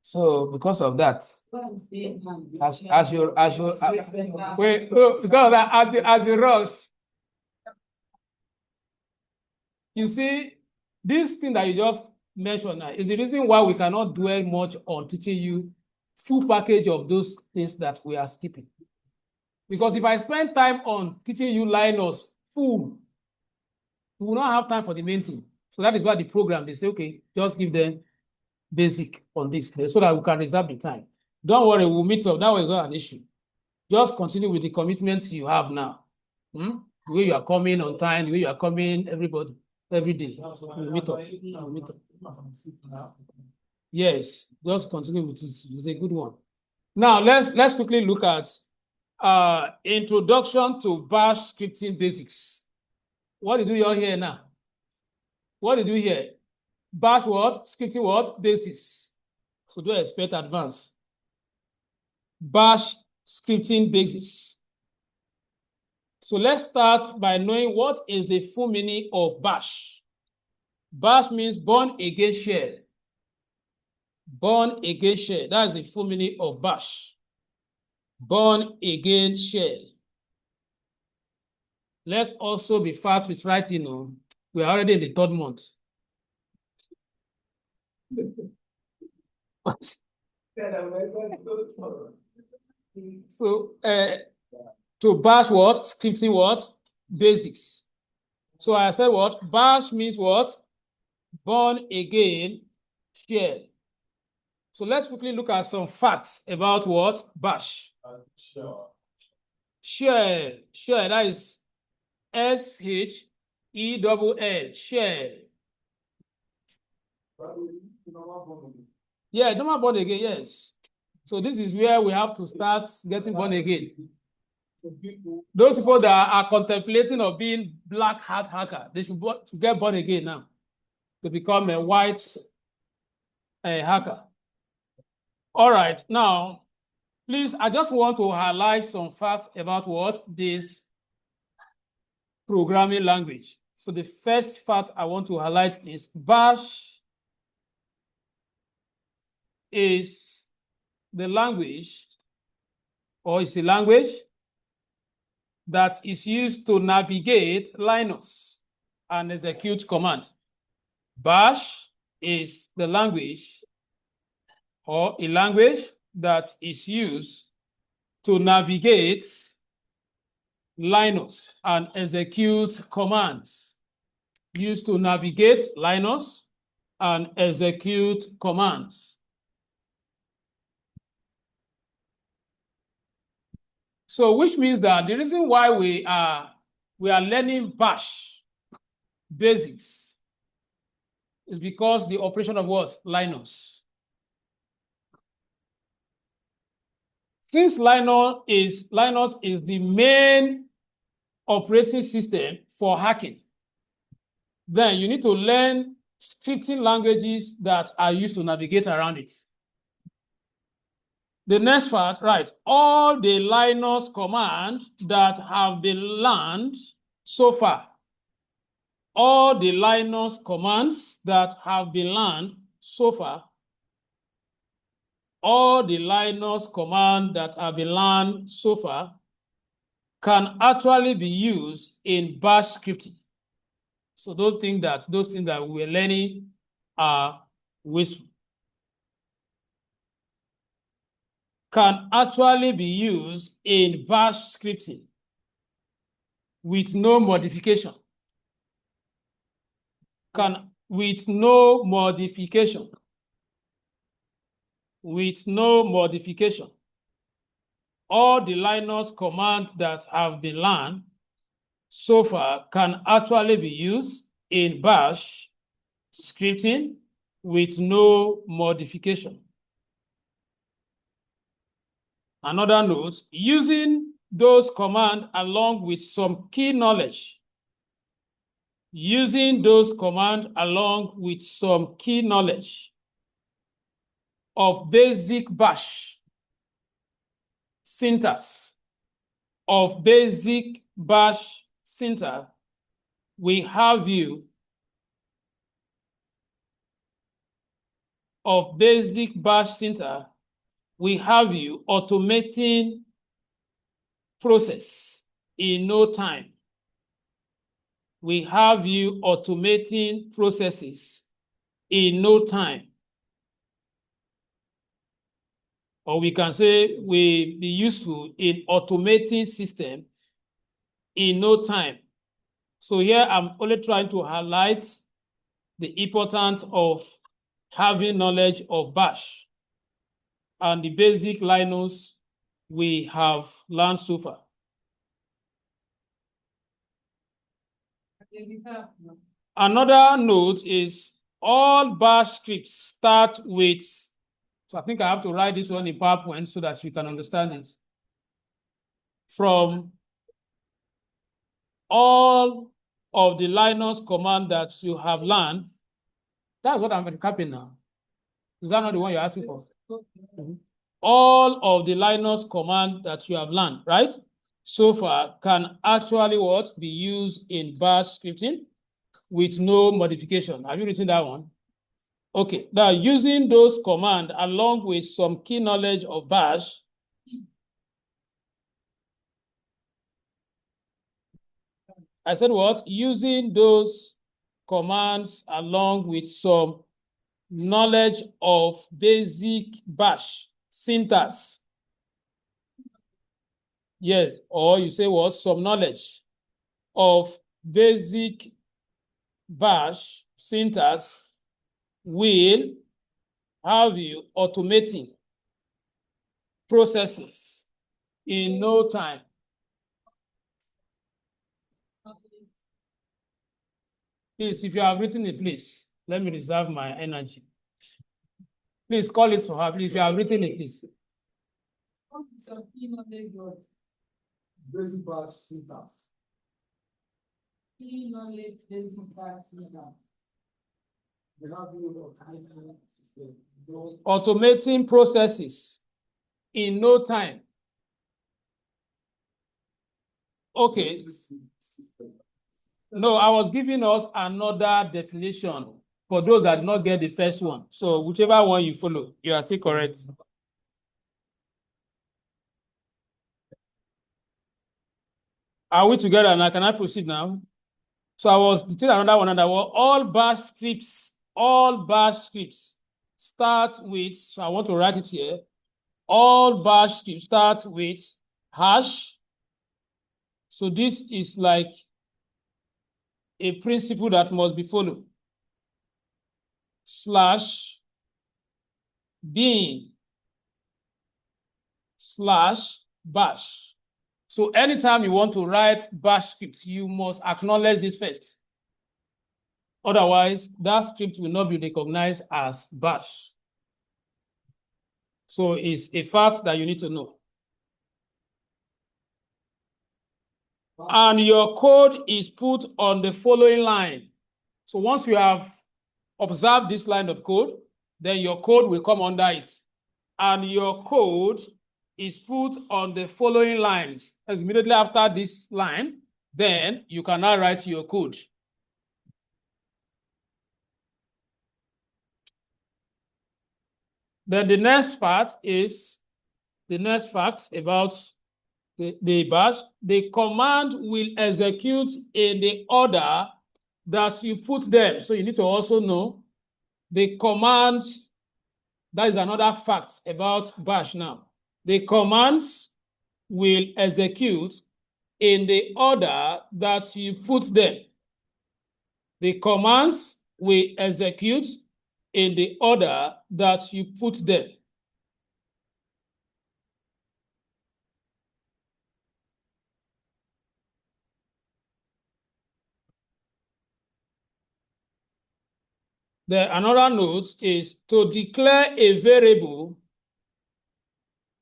So because of that, as you wait, because as you rush, you see, this thing that you just mentioned now is the reason why we cannot dwell much on teaching you full package of those things that we are skipping. Because if I spend time on teaching you Linux full, we will not have time for the main thing. So that is why the program, they say, okay, just give them basic on this so that we can reserve the time. Don't worry, we'll meet up. That was not an issue. Just continue with the commitments you have now. The way you are coming on time, the way you are coming, everybody, every day. We'll meet up. We'll meet up. Yes, just continue with it. It's a good one. Now let's quickly look at introduction to Bash scripting basics. What did you hear now? What did you hear? Bash what? Scripting what? Basis. So do expect advance. Bash scripting basis. So let's start by knowing what is the full meaning of bash. Bash means born again shell. Born again shell. That is the full meaning of bash. Born again shell. Let's also be fast with writing. We are already in the 3rd month. So to bash what? Scripting what? Basics. So I said what? Bash means what? Born again shell. So let's quickly look at some facts about what? Bash. Shell. Shell, that is S-H-E-L-L. Shell. Yeah, normal born again, yes. So this is where we have to start getting born again. Those people that are contemplating of being black hat hacker, they should get born again now to become a white hacker. All right, now, please, I just want to highlight some facts about what this programming language. So the first fact I want to highlight is Bash is the language, or is a language that is used to navigate Linux and execute command. Bash is the language or a language that is used to navigate Linux and execute commands. Used to navigate Linux and execute commands. So which means that the reason why we are learning Bash basics is because the operation of what? Linux. Since Linux is the main operating system for hacking, then you need to learn scripting languages that are used to navigate around it. The next part, right, all the Linux commands that have been learned so far, all the Linux commands that have been learned so far, all the Linux commands that have been learned so far can actually be used in Bash scripting. So don't think that those things that we're learning are wasteful. Can actually be used in Bash scripting with no modification. With no modification. With no modification. All the Linux commands that have been learned so far can actually be used in Bash scripting with no modification. Another note, using those commands along with some key knowledge. Using those commands along with some key knowledge of basic Bash syntax, of basic Bash syntax, we have you of basic Bash syntax, we have you automating process in no time. We have you automating processes in no time. Or we can say we be useful in automating systems in no time. So here I'm only trying to highlight the importance of having knowledge of Bash and the basic Linux we have learned so far. Another note is all Bash scripts start with, so I think I have to write this one in PowerPoint so that you can understand it. From all of the Linux command that you have learned, That's what I'm recapping now. Is that not the one you're asking for? All of the Linux command that you have learned, right? So far can actually what? Be used in bash scripting with no modification. Have you written that one? Okay, now using those commands along with some key knowledge of bash, I said what? Using those commands along with some knowledge of basic bash syntax. Yes, or you say what? Some knowledge of basic bash syntax will have you automating processes in no time. Please, if you have written it, please, let me reserve my energy. Please call it for her, please. If you have written it, please. Basic bash syntax. Automating processes in no time. Okay. No, I was giving us another definition for those that did not get the first one. So whichever one you follow, you are still correct. Are we together now? Can I proceed now? So I was detailing another one, and that was all bash scripts start with, so I want to write it here. All bash scripts start with hash. So this is like a principle that must be followed. /bin/bash. So anytime you want to write bash script, you must acknowledge this first. Otherwise, that script will not be recognized as bash. So it's a fact that you need to know. And your code is put on the following line. So once you have observed this line of code, then your code will come under it. And your code is put on the following lines. As immediately after this line, then you can now write your code. Then the next fact about the bash. The command will execute in the order that you put them. So you need to also know the command. That is another fact about bash now. The commands will execute in the order that you put them. The commands will execute in the order that you put them. Another note is to declare a variable.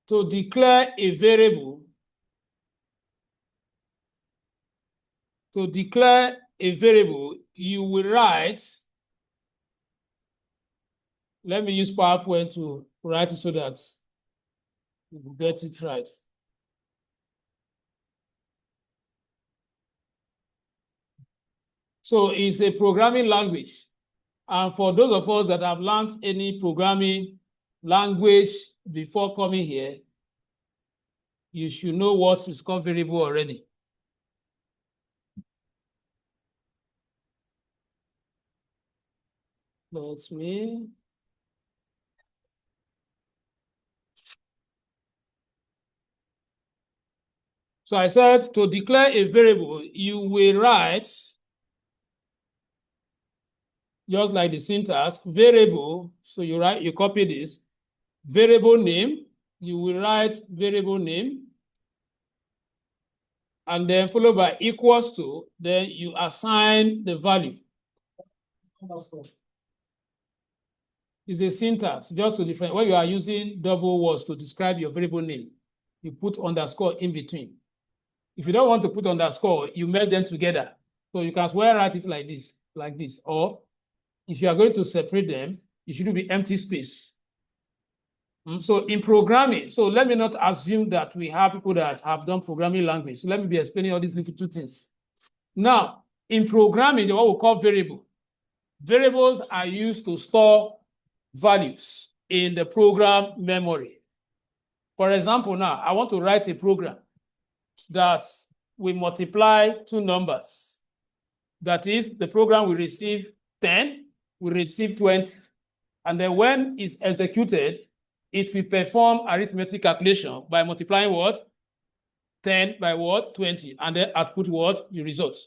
To declare a variable. To declare a variable, you will write. Let me use PowerPoint to write it so that you will get it right. So it's a programming language. And for those of us that have learned any programming language before coming here, you should know what is called variable already. Let me. So I said to declare a variable, you will write, just like the syntax, variable. So you copy this, variable name, you will write variable name, and then followed by equals to, then you assign the value. It's a syntax, just to different. When you are using double words to describe your variable name, you put underscore in between. If you don't want to put underscore, you merge them together. So you can as well write it like this, or if you are going to separate them, it should be empty space. So in programming, so let me not assume that we have people that have done programming language. So let me be explaining all these little two things. Now, in programming, what we call variable. Variables are used to store values in the program memory. For example, now I want to write a program that will multiply two numbers. That is, the program will receive 10, will receive 20. And then when it's executed, it will perform arithmetic calculation by multiplying what? 10 by what? 20. And then output what? The result.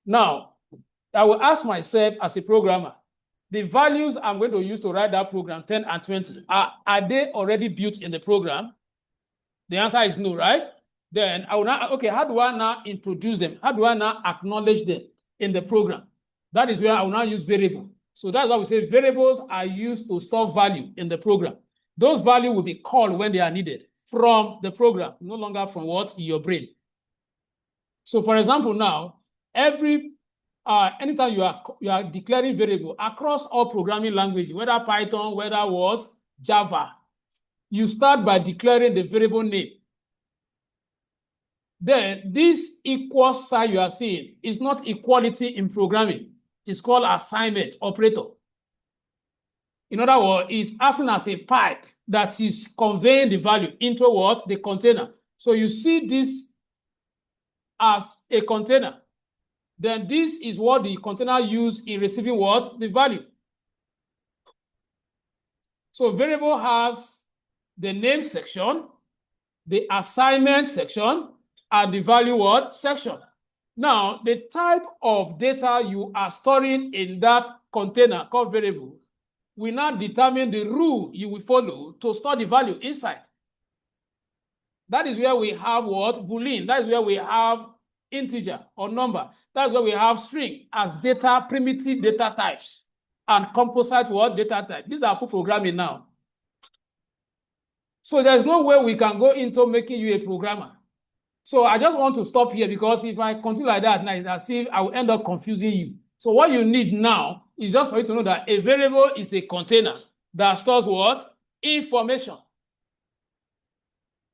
Now, I will ask myself as a programmer, the values I'm going to use to write that program, 10 and 20, are they already built in the program? The answer is no, right? Then I will now, okay, how do I now introduce them? How do I now acknowledge them in the program? That is where I will now use variable. So that's why we say variables are used to store value in the program. Those values will be called when they are needed from the program, no longer from what? Your brain. So for example, now, anytime you are declaring variable across all programming languages, whether Python, whether what, Java, you start by declaring the variable name. Then this equal sign you are seeing is not equality in programming. It's called assignment operator. In other words, it's acting as a pipe that is conveying the value into what? The container. So you see this as a container. Then this is what the container uses in receiving what? The value. So variable has the name section, the assignment section, and the value what? Section. Now, the type of data you are storing in that container called variable will now determine the rule you will follow to store the value inside. That is where we have what? Boolean. That is where we have integer or number. That's where we have string as data, primitive data types, and composite what? Data type. These are for programming now. So there's no way we can go into making you a programmer. So I just want to stop here because if I continue like that, now it's as if I will end up confusing you. So what you need now is just for you to know that a variable is a container that stores what? Information.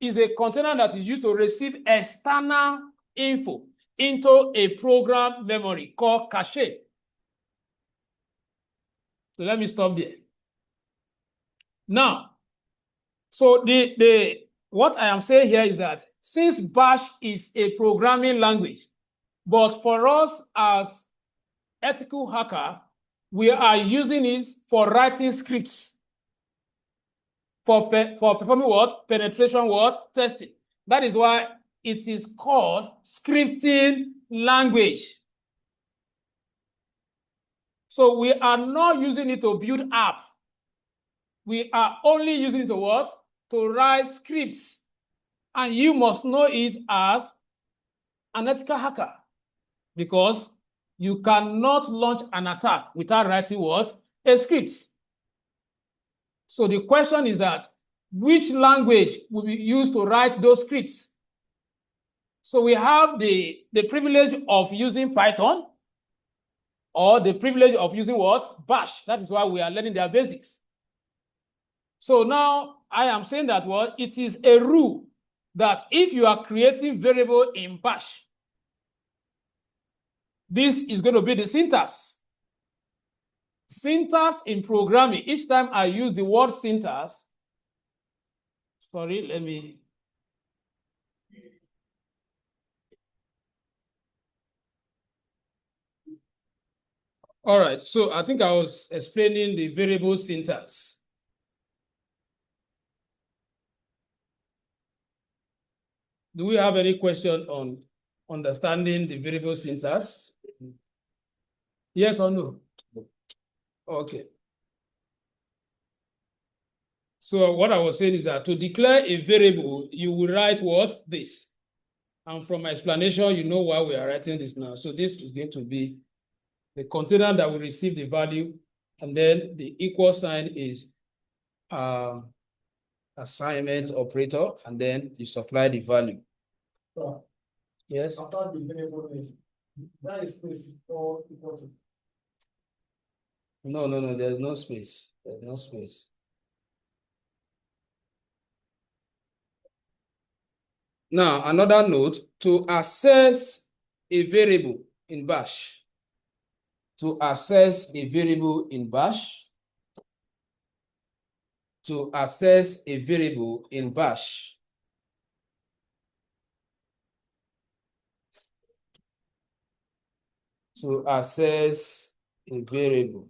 Is a container that is used to receive external info into a program memory called cache. So let me stop there. Now, so what I am saying here is that since Bash is a programming language, but for us as ethical hacker, we are using it for writing scripts, for performing what? Penetration what? Testing. That is why it is called scripting language. So we are not using it to build app. We are only using it to what? To write scripts. And you must know it as an ethical hacker because you cannot launch an attack without writing what? A script. So the question is that which language will be used to write those scripts? So we have the privilege of using Python or the privilege of using what? Bash. That is why we are learning their basics. So now I am saying that what? It is a rule that if you are creating variable in Bash, this is going to be the syntax. Syntax in programming, each time I use the word syntax, sorry, let me. All right, so I think I was explaining the variable syntax. Do we have any question on understanding the variable syntax? Yes or no? Okay. So what I was saying is that to declare a variable, you will write what? This. And from my explanation, you know why we are writing this now. So this is going to be the container that will receive the value, and then the equal sign is assignment operator, and then you supply the value. Yes. After the variable name, that is space or equal to. No, there's no space. There's no space. Now, another note, to access a variable in bash. To access a variable in bash. To access a variable in bash. To access a variable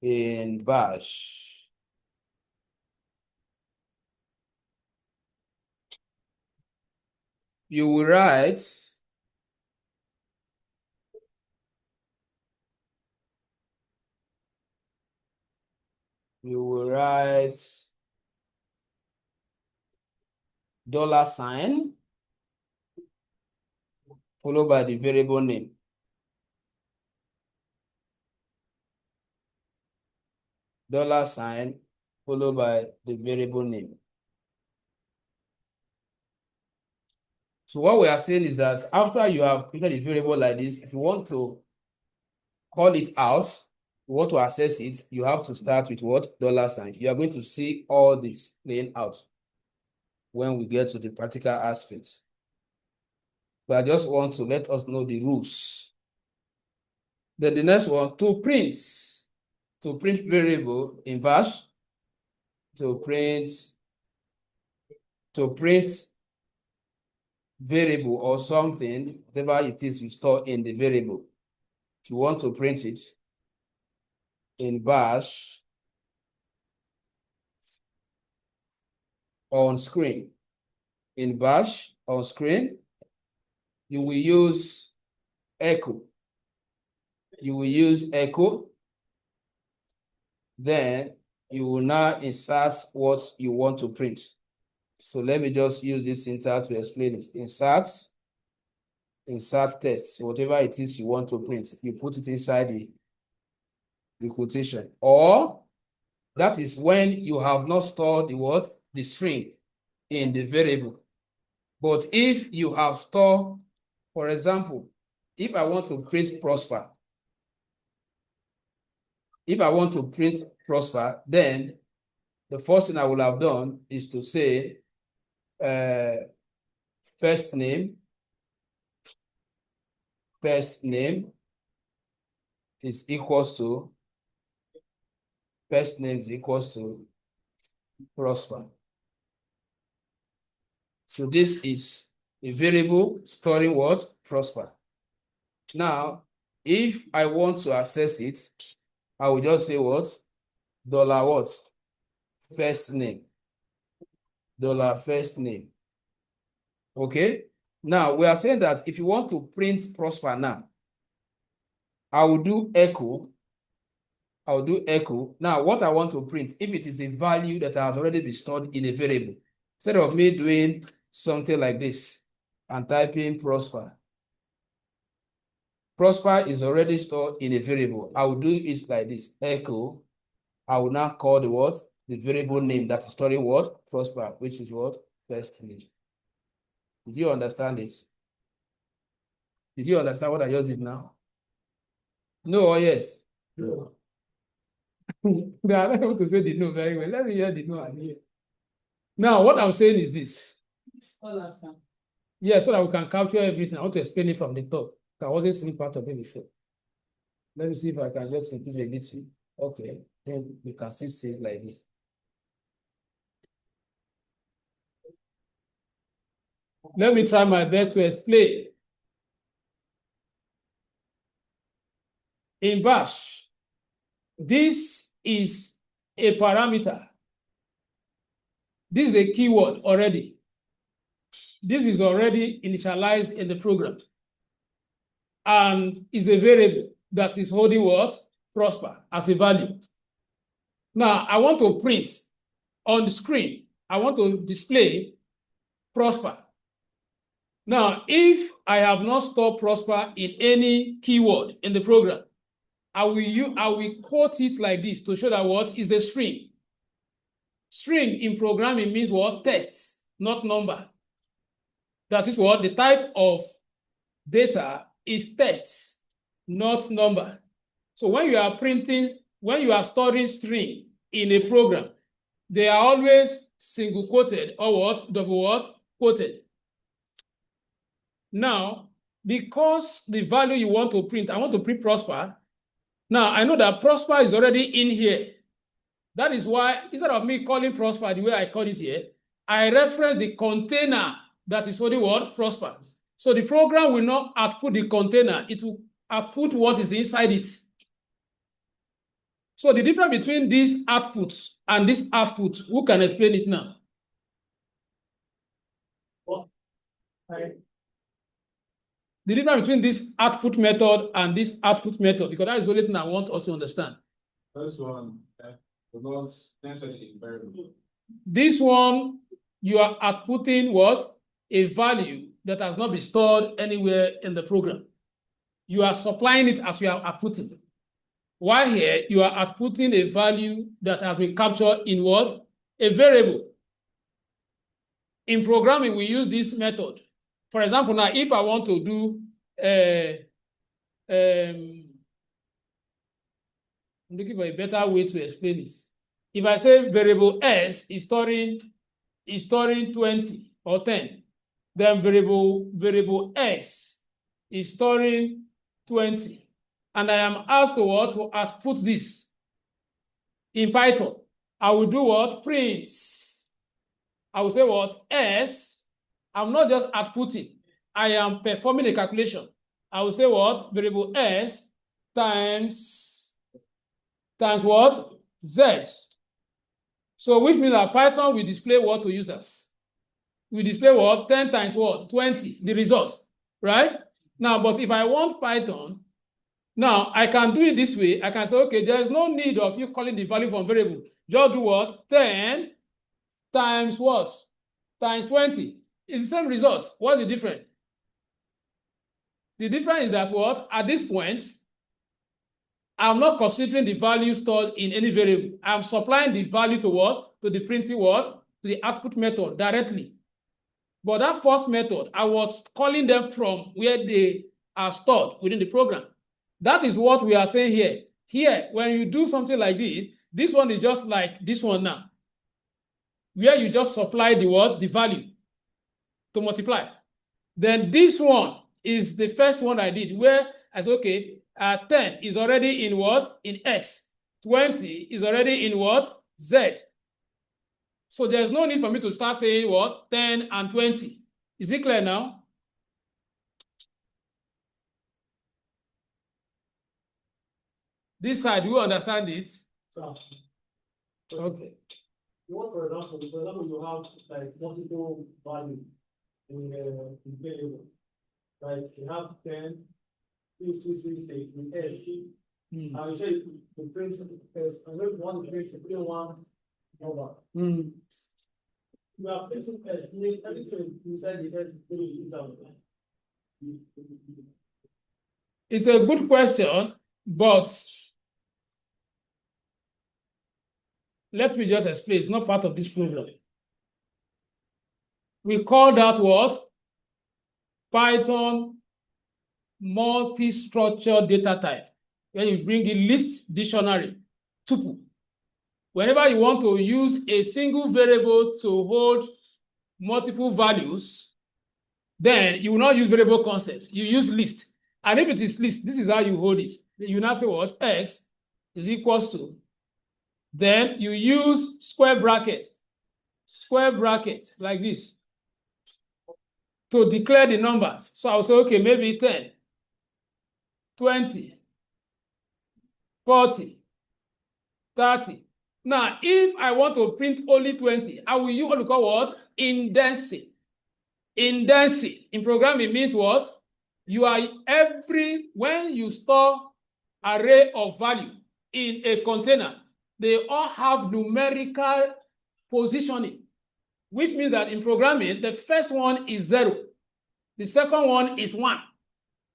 in bash. You will write $, followed by the variable name. $, followed by the variable name. So what we are saying is that after you have created a variable like this, if you want to call it out, you want to access it, you have to start with what? $. You are going to see all this playing out when we get to the practical aspects. But I just want to let us know the rules. Then the next one, to print variable in bash, to print variable or something, whatever it is you store in the variable. If you want to print it in bash on screen, in bash on screen, you will use echo. You will use echo. Then you will now insert what you want to print. So let me just use this syntax to explain it. Insert text. So whatever it is you want to print, you put it inside the quotation. Or that is when you have not stored the what? The string in the variable. But if you have stored, for example, if I want to print Prosper, then the first thing I will have done is to say first name is equals to Prosper. So this is a variable storing what? Prosper. Now, if I want to access it, I will just say what? $what? First name. $first name. Okay? Now, we are saying that if you want to print Prosper now, I will do echo. Now, what I want to print, if it is a value that has already been stored in a variable, instead of me doing something like this and typing Prosper. Prosper is already stored in a variable. I will do it like this, echo. I will now call the what? The variable name that is storing what? Prosper, which is what? First name. Did you understand this? Did you understand what I just did now? No or yes? No. They are not able to say the no very well. Let me hear the no and hear. Now, what I'm saying is this. Yeah, so that we can capture everything. I want to explain it from the top. I wasn't seeing part of it before. Let me see if I can just increase a little. Okay, then we can still see it like this. Let me try my best to explain. In bash, this is a parameter. This is a keyword already. This is already initialized in the program. And is a variable that is holding what? Prosper as a value. Now, I want to print on the screen. I want to display Prosper. Now, if I have not stored Prosper in any keyword in the program, I will quote it like this to show that what is a string. String in programming means what? Text, not number. That is what the type of data is text, not number. So when you are printing, when you are storing string in a program, they are always single quoted or what? Double what? Quoted. Now, because the value you want to print, I want to print Prosper. Now, I know that Prosper is already in here. That is why, instead of me calling Prosper the way I call it here, I reference the container that is holding what? Prosper. So the program will not output the container, it will output what is inside it. So the difference between these outputs and this output, who can explain it now? The difference between this output method and this output method, because that is the only thing I want us to understand. First one, not necessarily variable. This one, you are outputting what? A value that has not been stored anywhere in the program. You are supplying it as you are outputting. While here, you are outputting a value that has been captured in what? A variable. In programming, we use this method. For example, now, if I want to do, I'm looking for a better way to explain this. If I say variable S is storing 20 or 10, then variable S is storing 20. And I am asked to what? To output this. In Python, I will do what? Print. I will say what? S. I'm not just outputting. I am performing a calculation. I will say what? Variable S times what? Z. So which means that Python will display what to users. We display what? 10 times what? 20, the result, right? Now, but if I want Python, now I can do it this way. I can say, okay, there's no need of you calling the value from variable. Just do what? 10 times what? Times 20. It's the same result. What's the difference? The difference is that what? At this point, I'm not considering the value stored in any variable. I'm supplying the value to what? To the printing what? To the output method directly. But that first method, I was calling them from where they are stored within the program. That is what we are saying here. Here, when you do something like this one is just like this one now, where you just supply the what? The value to multiply. Then this one is the first one I did, where I said, okay, 10 is already in what? In S. 20 is already in what? Z. So there's no need for me to start saying what? 10 and 20. Is it clear now? This side, do you understand it? Okay. What, for example, you have like multiple values in variable. Like you have 10, 50, 60 in S. I will say the print S, and if you want to print, you put in one number. You are printing S, everything inside the S. It's a good question, but let me just explain. It's not part of this program. We call that what? Python multi-structured data type. When you bring a list dictionary, tuple. Whenever you want to use a single variable to hold multiple values, then you will not use variable concepts. You use list. And if it is list, this is how you hold it. You now say what? X is equals to. Then you use square bracket like this to declare the numbers. So I'll say, okay, maybe 10, 20, 40, 30. Now, if I want to print only 20, I will use what we call what? Indexing. Indexing in programming means what? You are when you store array of value in a container, they all have numerical positioning, which means that in programming, the first one is 0. The second one is 1.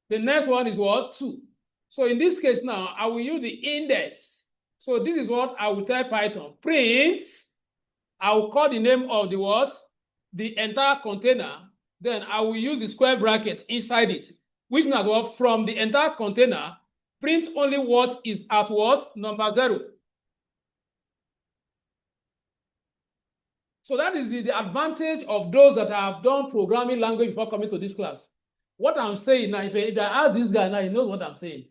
The next one is what? 2. So in this case now, I will use the index. So this is what I will tell Python. Print, I will call the name of the what? The entire container. Then I will use the square bracket inside it, which means that what? From the entire container, print only what is at what? Number 0. So that is the advantage of those that have done programming language before coming to this class. What I'm saying now, if I ask this guy now, he knows what I'm saying.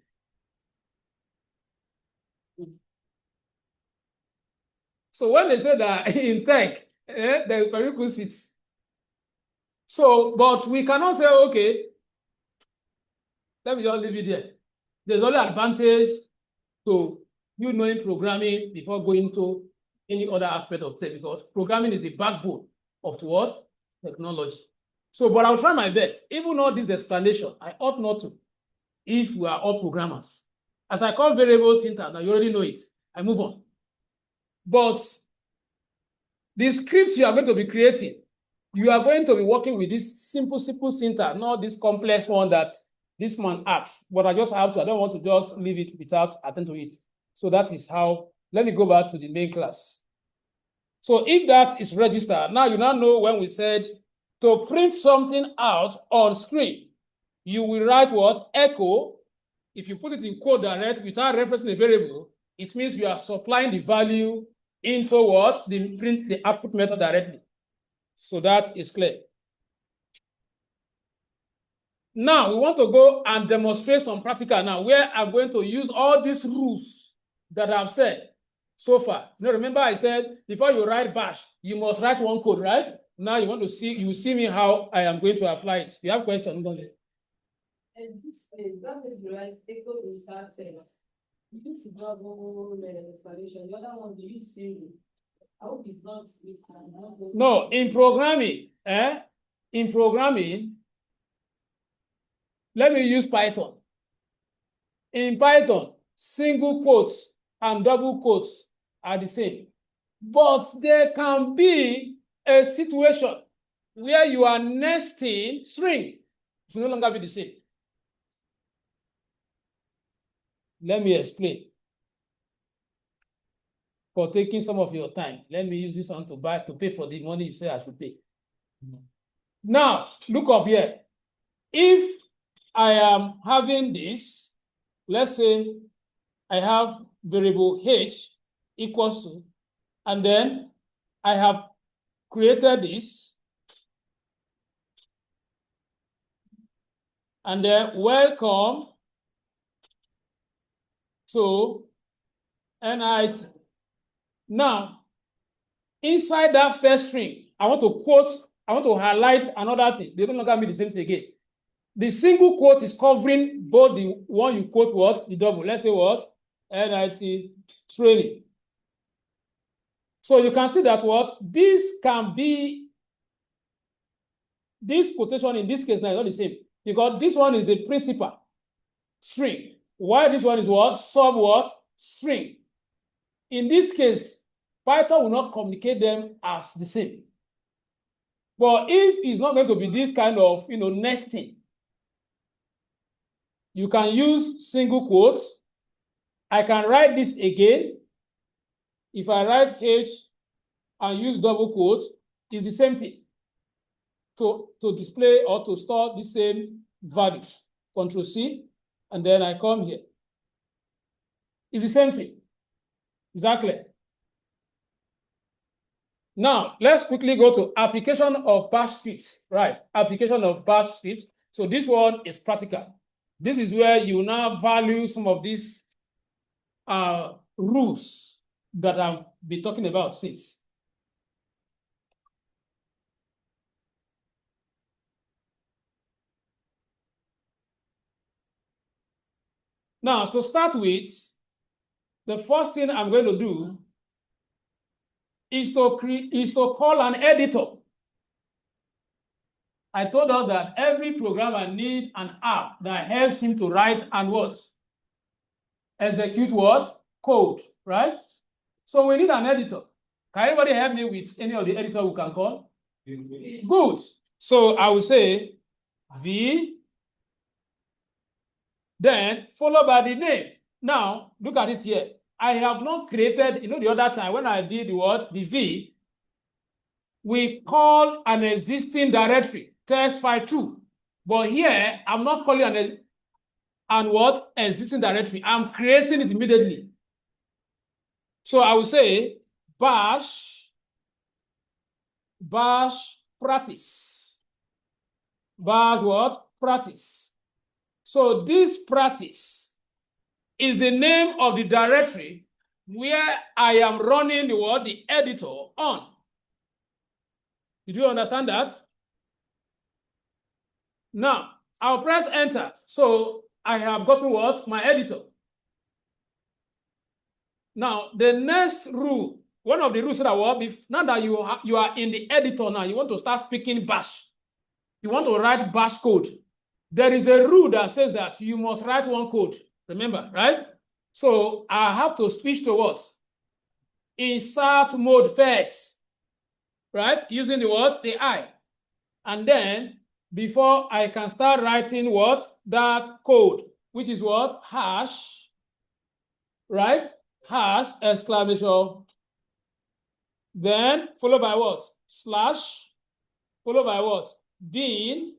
So when they say that in tech, there is prerequisites. So, but we cannot say, okay, let me just leave it there. There's only advantage to you knowing programming before going to any other aspect of tech, because programming is the backbone of what? Technology. So, but I'll try my best. Even all this explanation, I ought not to, if we are all programmers. As I call variable syntax, now you already know it. I move on. But the script you are going to be creating, you are going to be working with this simple syntax, not this complex one that this man asks. But I just have to, I don't want to just leave it without attending to it. So that is how, let me go back to the main class. So if that is registered, now you now know when we said to print something out on screen, you will write what? Echo. If you put it in quote direct without referencing a variable, it means you are supplying the value into what? The output method directly. So that is clear. Now we want to go and demonstrate some practical now, where I'm going to use all these rules that I've said so far. Now remember I said before you write bash, you must write one code, right? Now you want to see, you see me how I am going to apply it. If you have questions, don't say. In this case, that is right, echo insert text. You use double installation. The other one, you use single. I hope it's not. No, in programming, let me use Python. In Python, single quotes and double quotes are the same. But there can be a situation where you are nesting string. It will no longer be the same. Let me explain. For taking some of your time, let me use this one to pay for the money you say I should pay. Now, look up here. If I am having this, let's say I have variable h equals to, and then I have created this, and then welcome to NIT. Now, inside that first string, I want to highlight another thing. They don't longer mean the same thing again. The single quote is covering both the one you quote what? The double. Let's say what? NIT training. So you can see that what? This can be, this quotation in this case now is not the same, because this one is the principal string, while this one is what? Sub what? String. In this case, Python will not communicate them as the same. But if it's not going to be this kind of, nesting, you can use single quotes. I can write this again. If I write H and use double quotes, it's the same thing. To display or to store the same value. Control C, and then I come here. It's the same thing. Exactly. Now, let's quickly go to application of bash scripts. Right, application of bash scripts. So this one is practical. This is where you now value some of these rules that I've been talking about since. Now, to start with, the first thing I'm going to do is to call an editor. I told us that every programmer needs an app that helps him to write and what? Execute what? Code, right? So we need an editor. Can anybody help me with any of the editor we can call? Good. So I will say V, then followed by the name. Now, look at it here. I have not created, the other time when I did the V, we call an existing directory, test file 2. But here, I'm not calling and what? Existing directory. I'm creating it immediately. So I will say bash practice. Bash what? Practice. So this practice is the name of the directory where I am running the what? The editor on. Did you understand that? Now, I'll press enter. So I have gotten what? My editor. Now, the next rule, one of the rules that will be, now that you are in the editor now, you want to start speaking bash. You want to write bash code. There is a rule that says that you must write one code. Remember, right? So I have to switch to what? Insert mode first, right? Using the what? The I. And then before I can start writing what? That code, which is what? Hash, right? Hash, exclamation. Then followed by what? Slash, followed by what? Bin,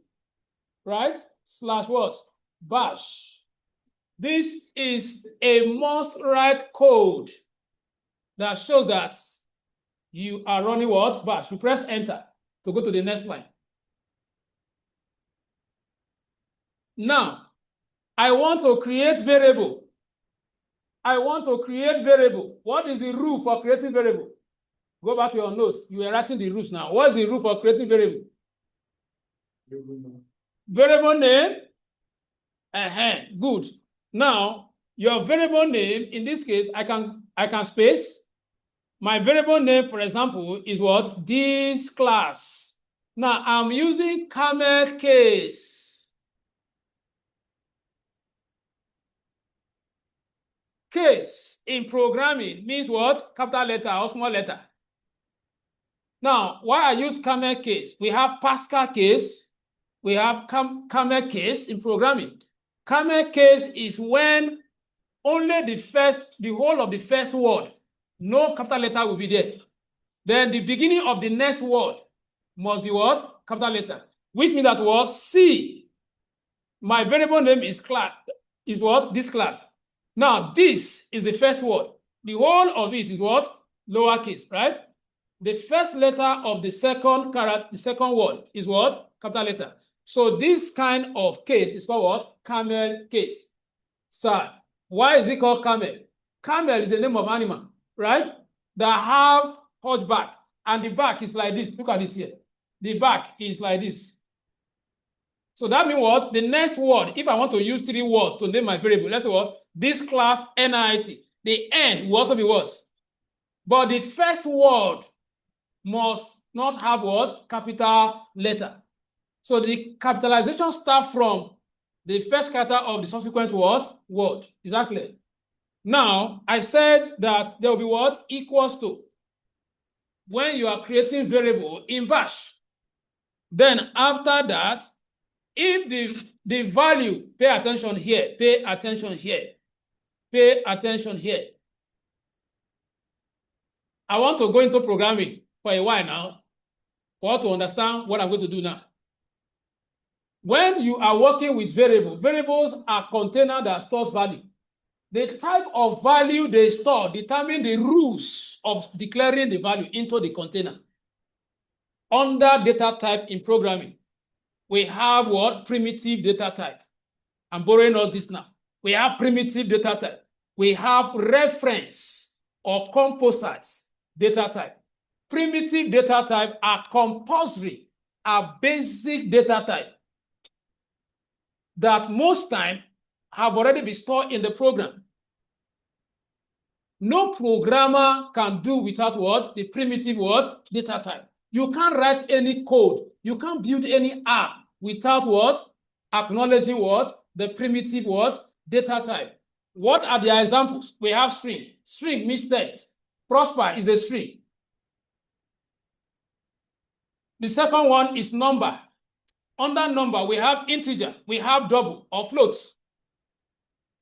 right? Slash what? Bash. This is a must write code that shows that you are running what? Bash. You press enter to go to the next line. Now, I want to create variable. I want to create variable. What is the rule for creating variable? Go back to your notes. You are writing the rules now. What is the rule for creating variable? Variable name. Good. Now, your variable name, in this case, I can space. My variable name, for example, is what? This class. Now, I'm using camel case. Case in programming means what? Capital letter or small letter. Now, why I use camel case? We have Pascal case. We have camel case in programming. Camel case is when only the whole of the first word, no capital letter will be there. Then the beginning of the next word must be what? Capital letter. Which means that what? C. My variable name is class. Is what? This class. Now, this is the first word. The whole of it is what? Lowercase, right? The first letter of the second word is what? Capital letter. So this kind of case is called what? Camel case. Sir, why is it called camel? Camel is the name of animal, right? That have hunchback, and the back is like this. Look at this here. The back is like this. So that means what? The next word, if I want to use 3 words to name my variable, let's say what? This class NIT. The N will also be what? But the first word must not have what? Capital letter. So the capitalization starts from the first character of the subsequent word. Is that clear? Now, I said that there will be what? Equals to. When you are creating variable in bash, then after that, if the value, pay attention here, pay attention here, pay attention here. I want to go into programming for a while now for to understand what I'm going to do now. When you are working with variables are containers that stores value. The type of value they store determine the rules of declaring the value into the container. Under data type in programming, we have what? Primitive data type. I'm borrowing all this now. We have primitive data type. We have reference or composite data type. Primitive data type are compulsory, are basic data type that most time have already been stored in the program. No programmer can do without what? The primitive what? Data type. You can't write any code. You can't build any app without what? Acknowledging what? The primitive what? Data type. What are the examples? We have string. String means text. Prosper is a string. The second one is number. Under number, we have integer, we have double or float.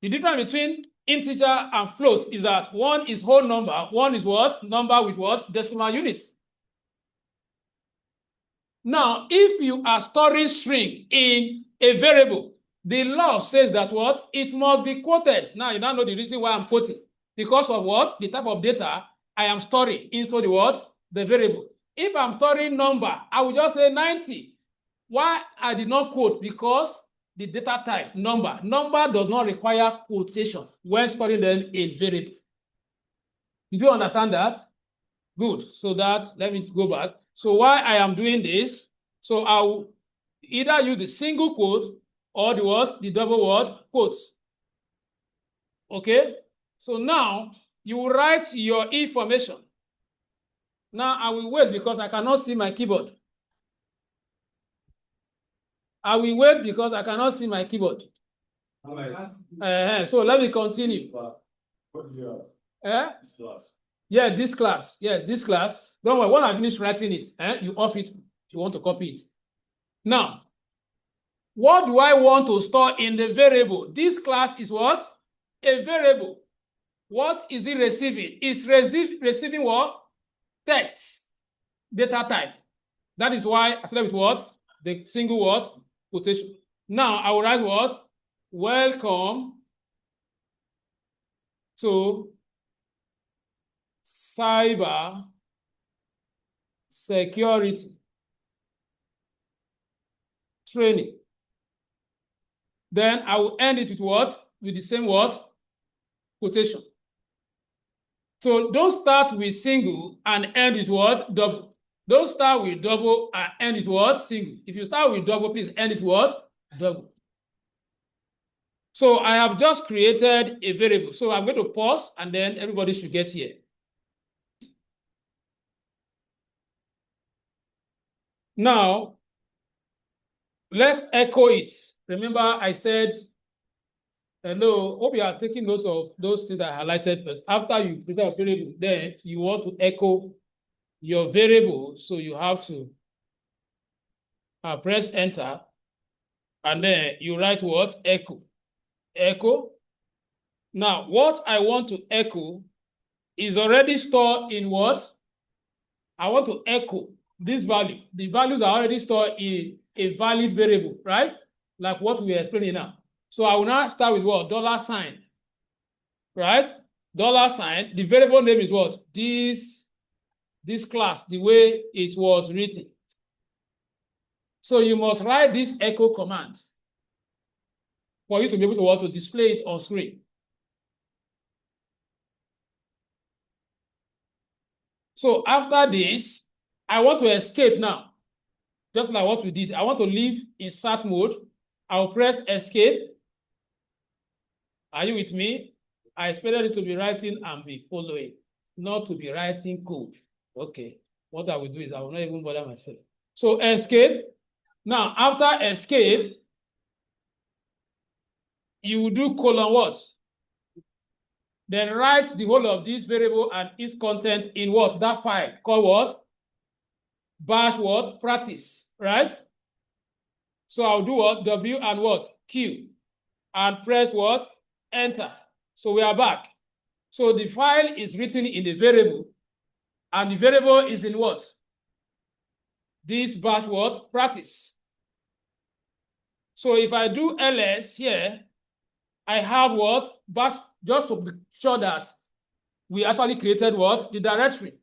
The difference between integer and float is that one is whole number, one is what? Number with what? Decimal units. Now, if you are storing string in a variable, The law says that what? It must be quoted. Now you now know the reason why I'm quoting. Because of what? The type of data I am storing into the what? The variable. If I'm storing number, I will just say 90. Why I did not quote? Because the data type, number does not require quotation when storing them a variable. Did you understand that? Good. So that, let me go back. So why I am doing this, so I will either use the single quote or the what? The double what? Quotes. Okay? So now you will write your information. Now I will wait because I cannot see my keyboard. I will wait because I cannot see my keyboard. So let me continue. What do you Eh? have? This class. Yeah, this class. Yes, this class. Don't worry, when I finish writing it, you off it if you want to copy it. Now, what do I want to store in the variable? This class is what? A variable. What is it receiving? It's receiving what? Texts, data type. That is why I started with what? The single what? Quotation. Now I will write what? Welcome to cyber security training. Then I will end it with what? With the same what? Quotation. So don't start with single and end it what? Double. Don't start with double and end it what? Single. If you start with double, please end it what? Double. So I have just created a variable. So I'm going to pause and then everybody should get here. Now, let's echo it. Remember, I said, hello, hope you are taking note of those things I highlighted first. After you prepare a variable, then you want to echo your variable. So you have to press enter. And then you write what? Echo. Echo. Now, what I want to echo is already stored in what? I want to echo this value. The values are already stored in a valid variable, right? Like what we are explaining now. So I will now start with what? $sign, right? $sign. The variable name is what? This class, the way it was written. So you must write this echo command for you to be able to want to display it on screen. So after this, I want to escape now. Just like what we did. I want to leave insert mode. I'll press escape. Are you with me? I expected it to be writing and be following, not to be writing code. Okay. What I will do is I will not even bother myself. So escape. Now, after escape, you will do colon what? Then write the whole of this variable and its content in what? That file called what? Bash what? Practice, right? So I'll do what? W and what? Q. And press what? Enter. So we are back. So the file is written in the variable, and the variable is in what? This bash what? Practice. So if I do ls here, I have what? Bash, just to be sure that we actually created what? The directory.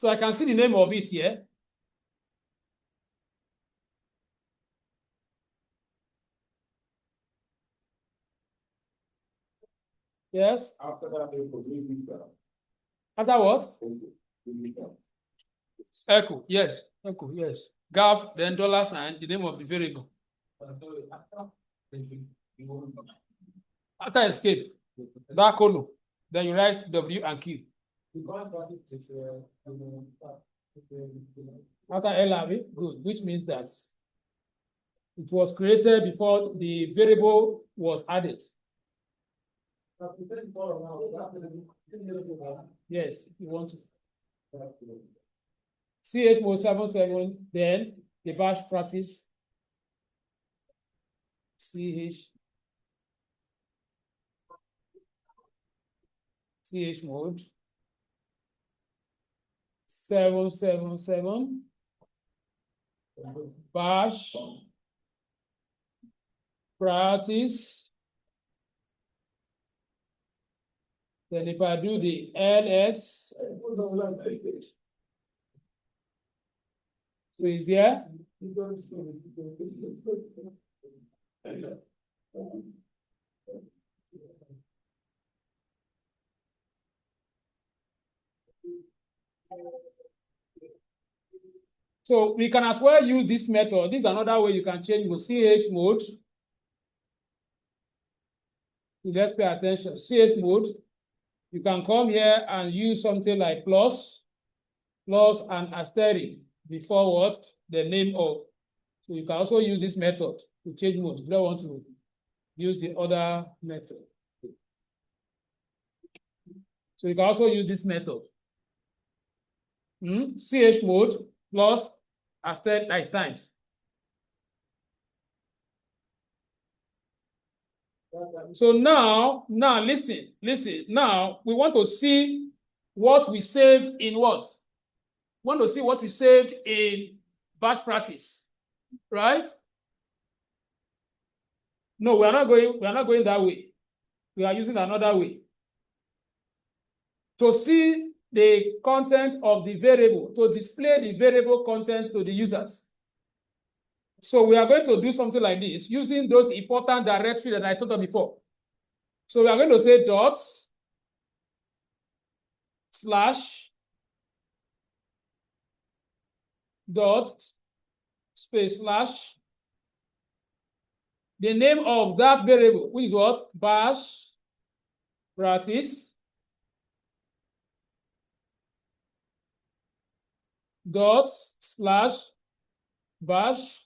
So I can see the name of it here. Yes. After that, they will do this. After what? Echo. Yes. Echo. Yes. Gav, then $sign, the name of the variable. After escape, that column, then you write W and Q. After LRV, good, which means that it was created before the variable was added. Yes, if you want to. chmod77, then the bash practice. chmod 777 bash practice. Then if I do the ls, so is there? So we can as well use this method. This is another way you can change the CH mode. Let's pay attention. CH mode. You can come here and use something like plus and asterisk before what? The name of. So you can also use this method to change mode. If you don't want to use the other method. So you can also use this method. CH mode plus asterisk like times. So now listen. Now we want to see what we saved in what? We want to see what we saved in batch practice, right? No, we are not going that way. We are using another way. To see the content of the variable, to display the variable content to the users. So we are going to do something like this using those important directory that I told you before. So we are going to say dot slash dot space slash the name of that variable, which is what? Bash practice dot slash bash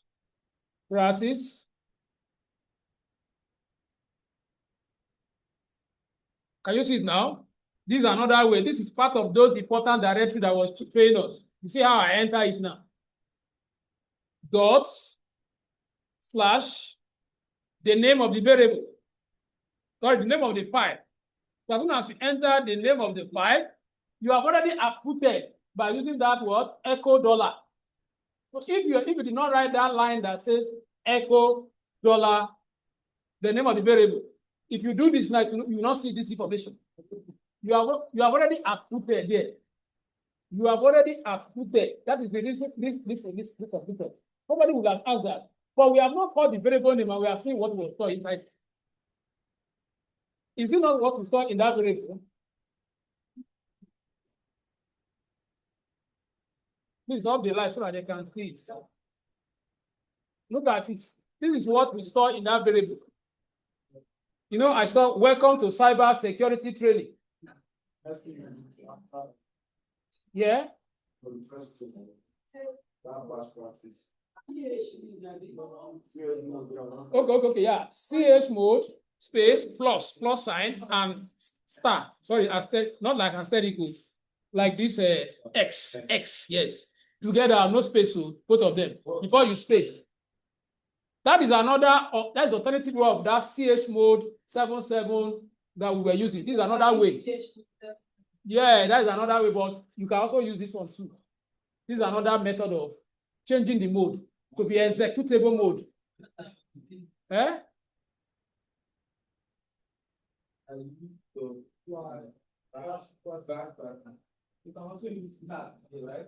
practice. Can you see it now? This is another way. This is part of those important directory that was trained us. You see how I enter it now? Dot slash the name of the variable. Sorry, the name of the file. So as soon as you enter the name of the file, you have already outputted by using that word echo dollar. So if you did not write that line that says echo dollar, the name of the variable, if you do this now, you will not see this information. You have already outputted there. You have already outputted. That is the reason this computer. Somebody would have asked that. But we have not called the variable name and we are seeing what was stored inside. Is it not what is stored in that variable? Please off the light so that they can see it. Look at it. This is what we store in that variable. You know, I saw welcome to cyber security training. Yeah. Okay, yeah. CH mode space plus sign and star. Sorry, not like asterisk, like this X, yes. Together, no space, so both of them. Before you space. That is that's the alternative way of that CH mode 77 that we were using. This is another way. Yeah, that is another way, but you can also use this one too. This is another method of changing the mode to be executable mode. Eh? You can also use that, right?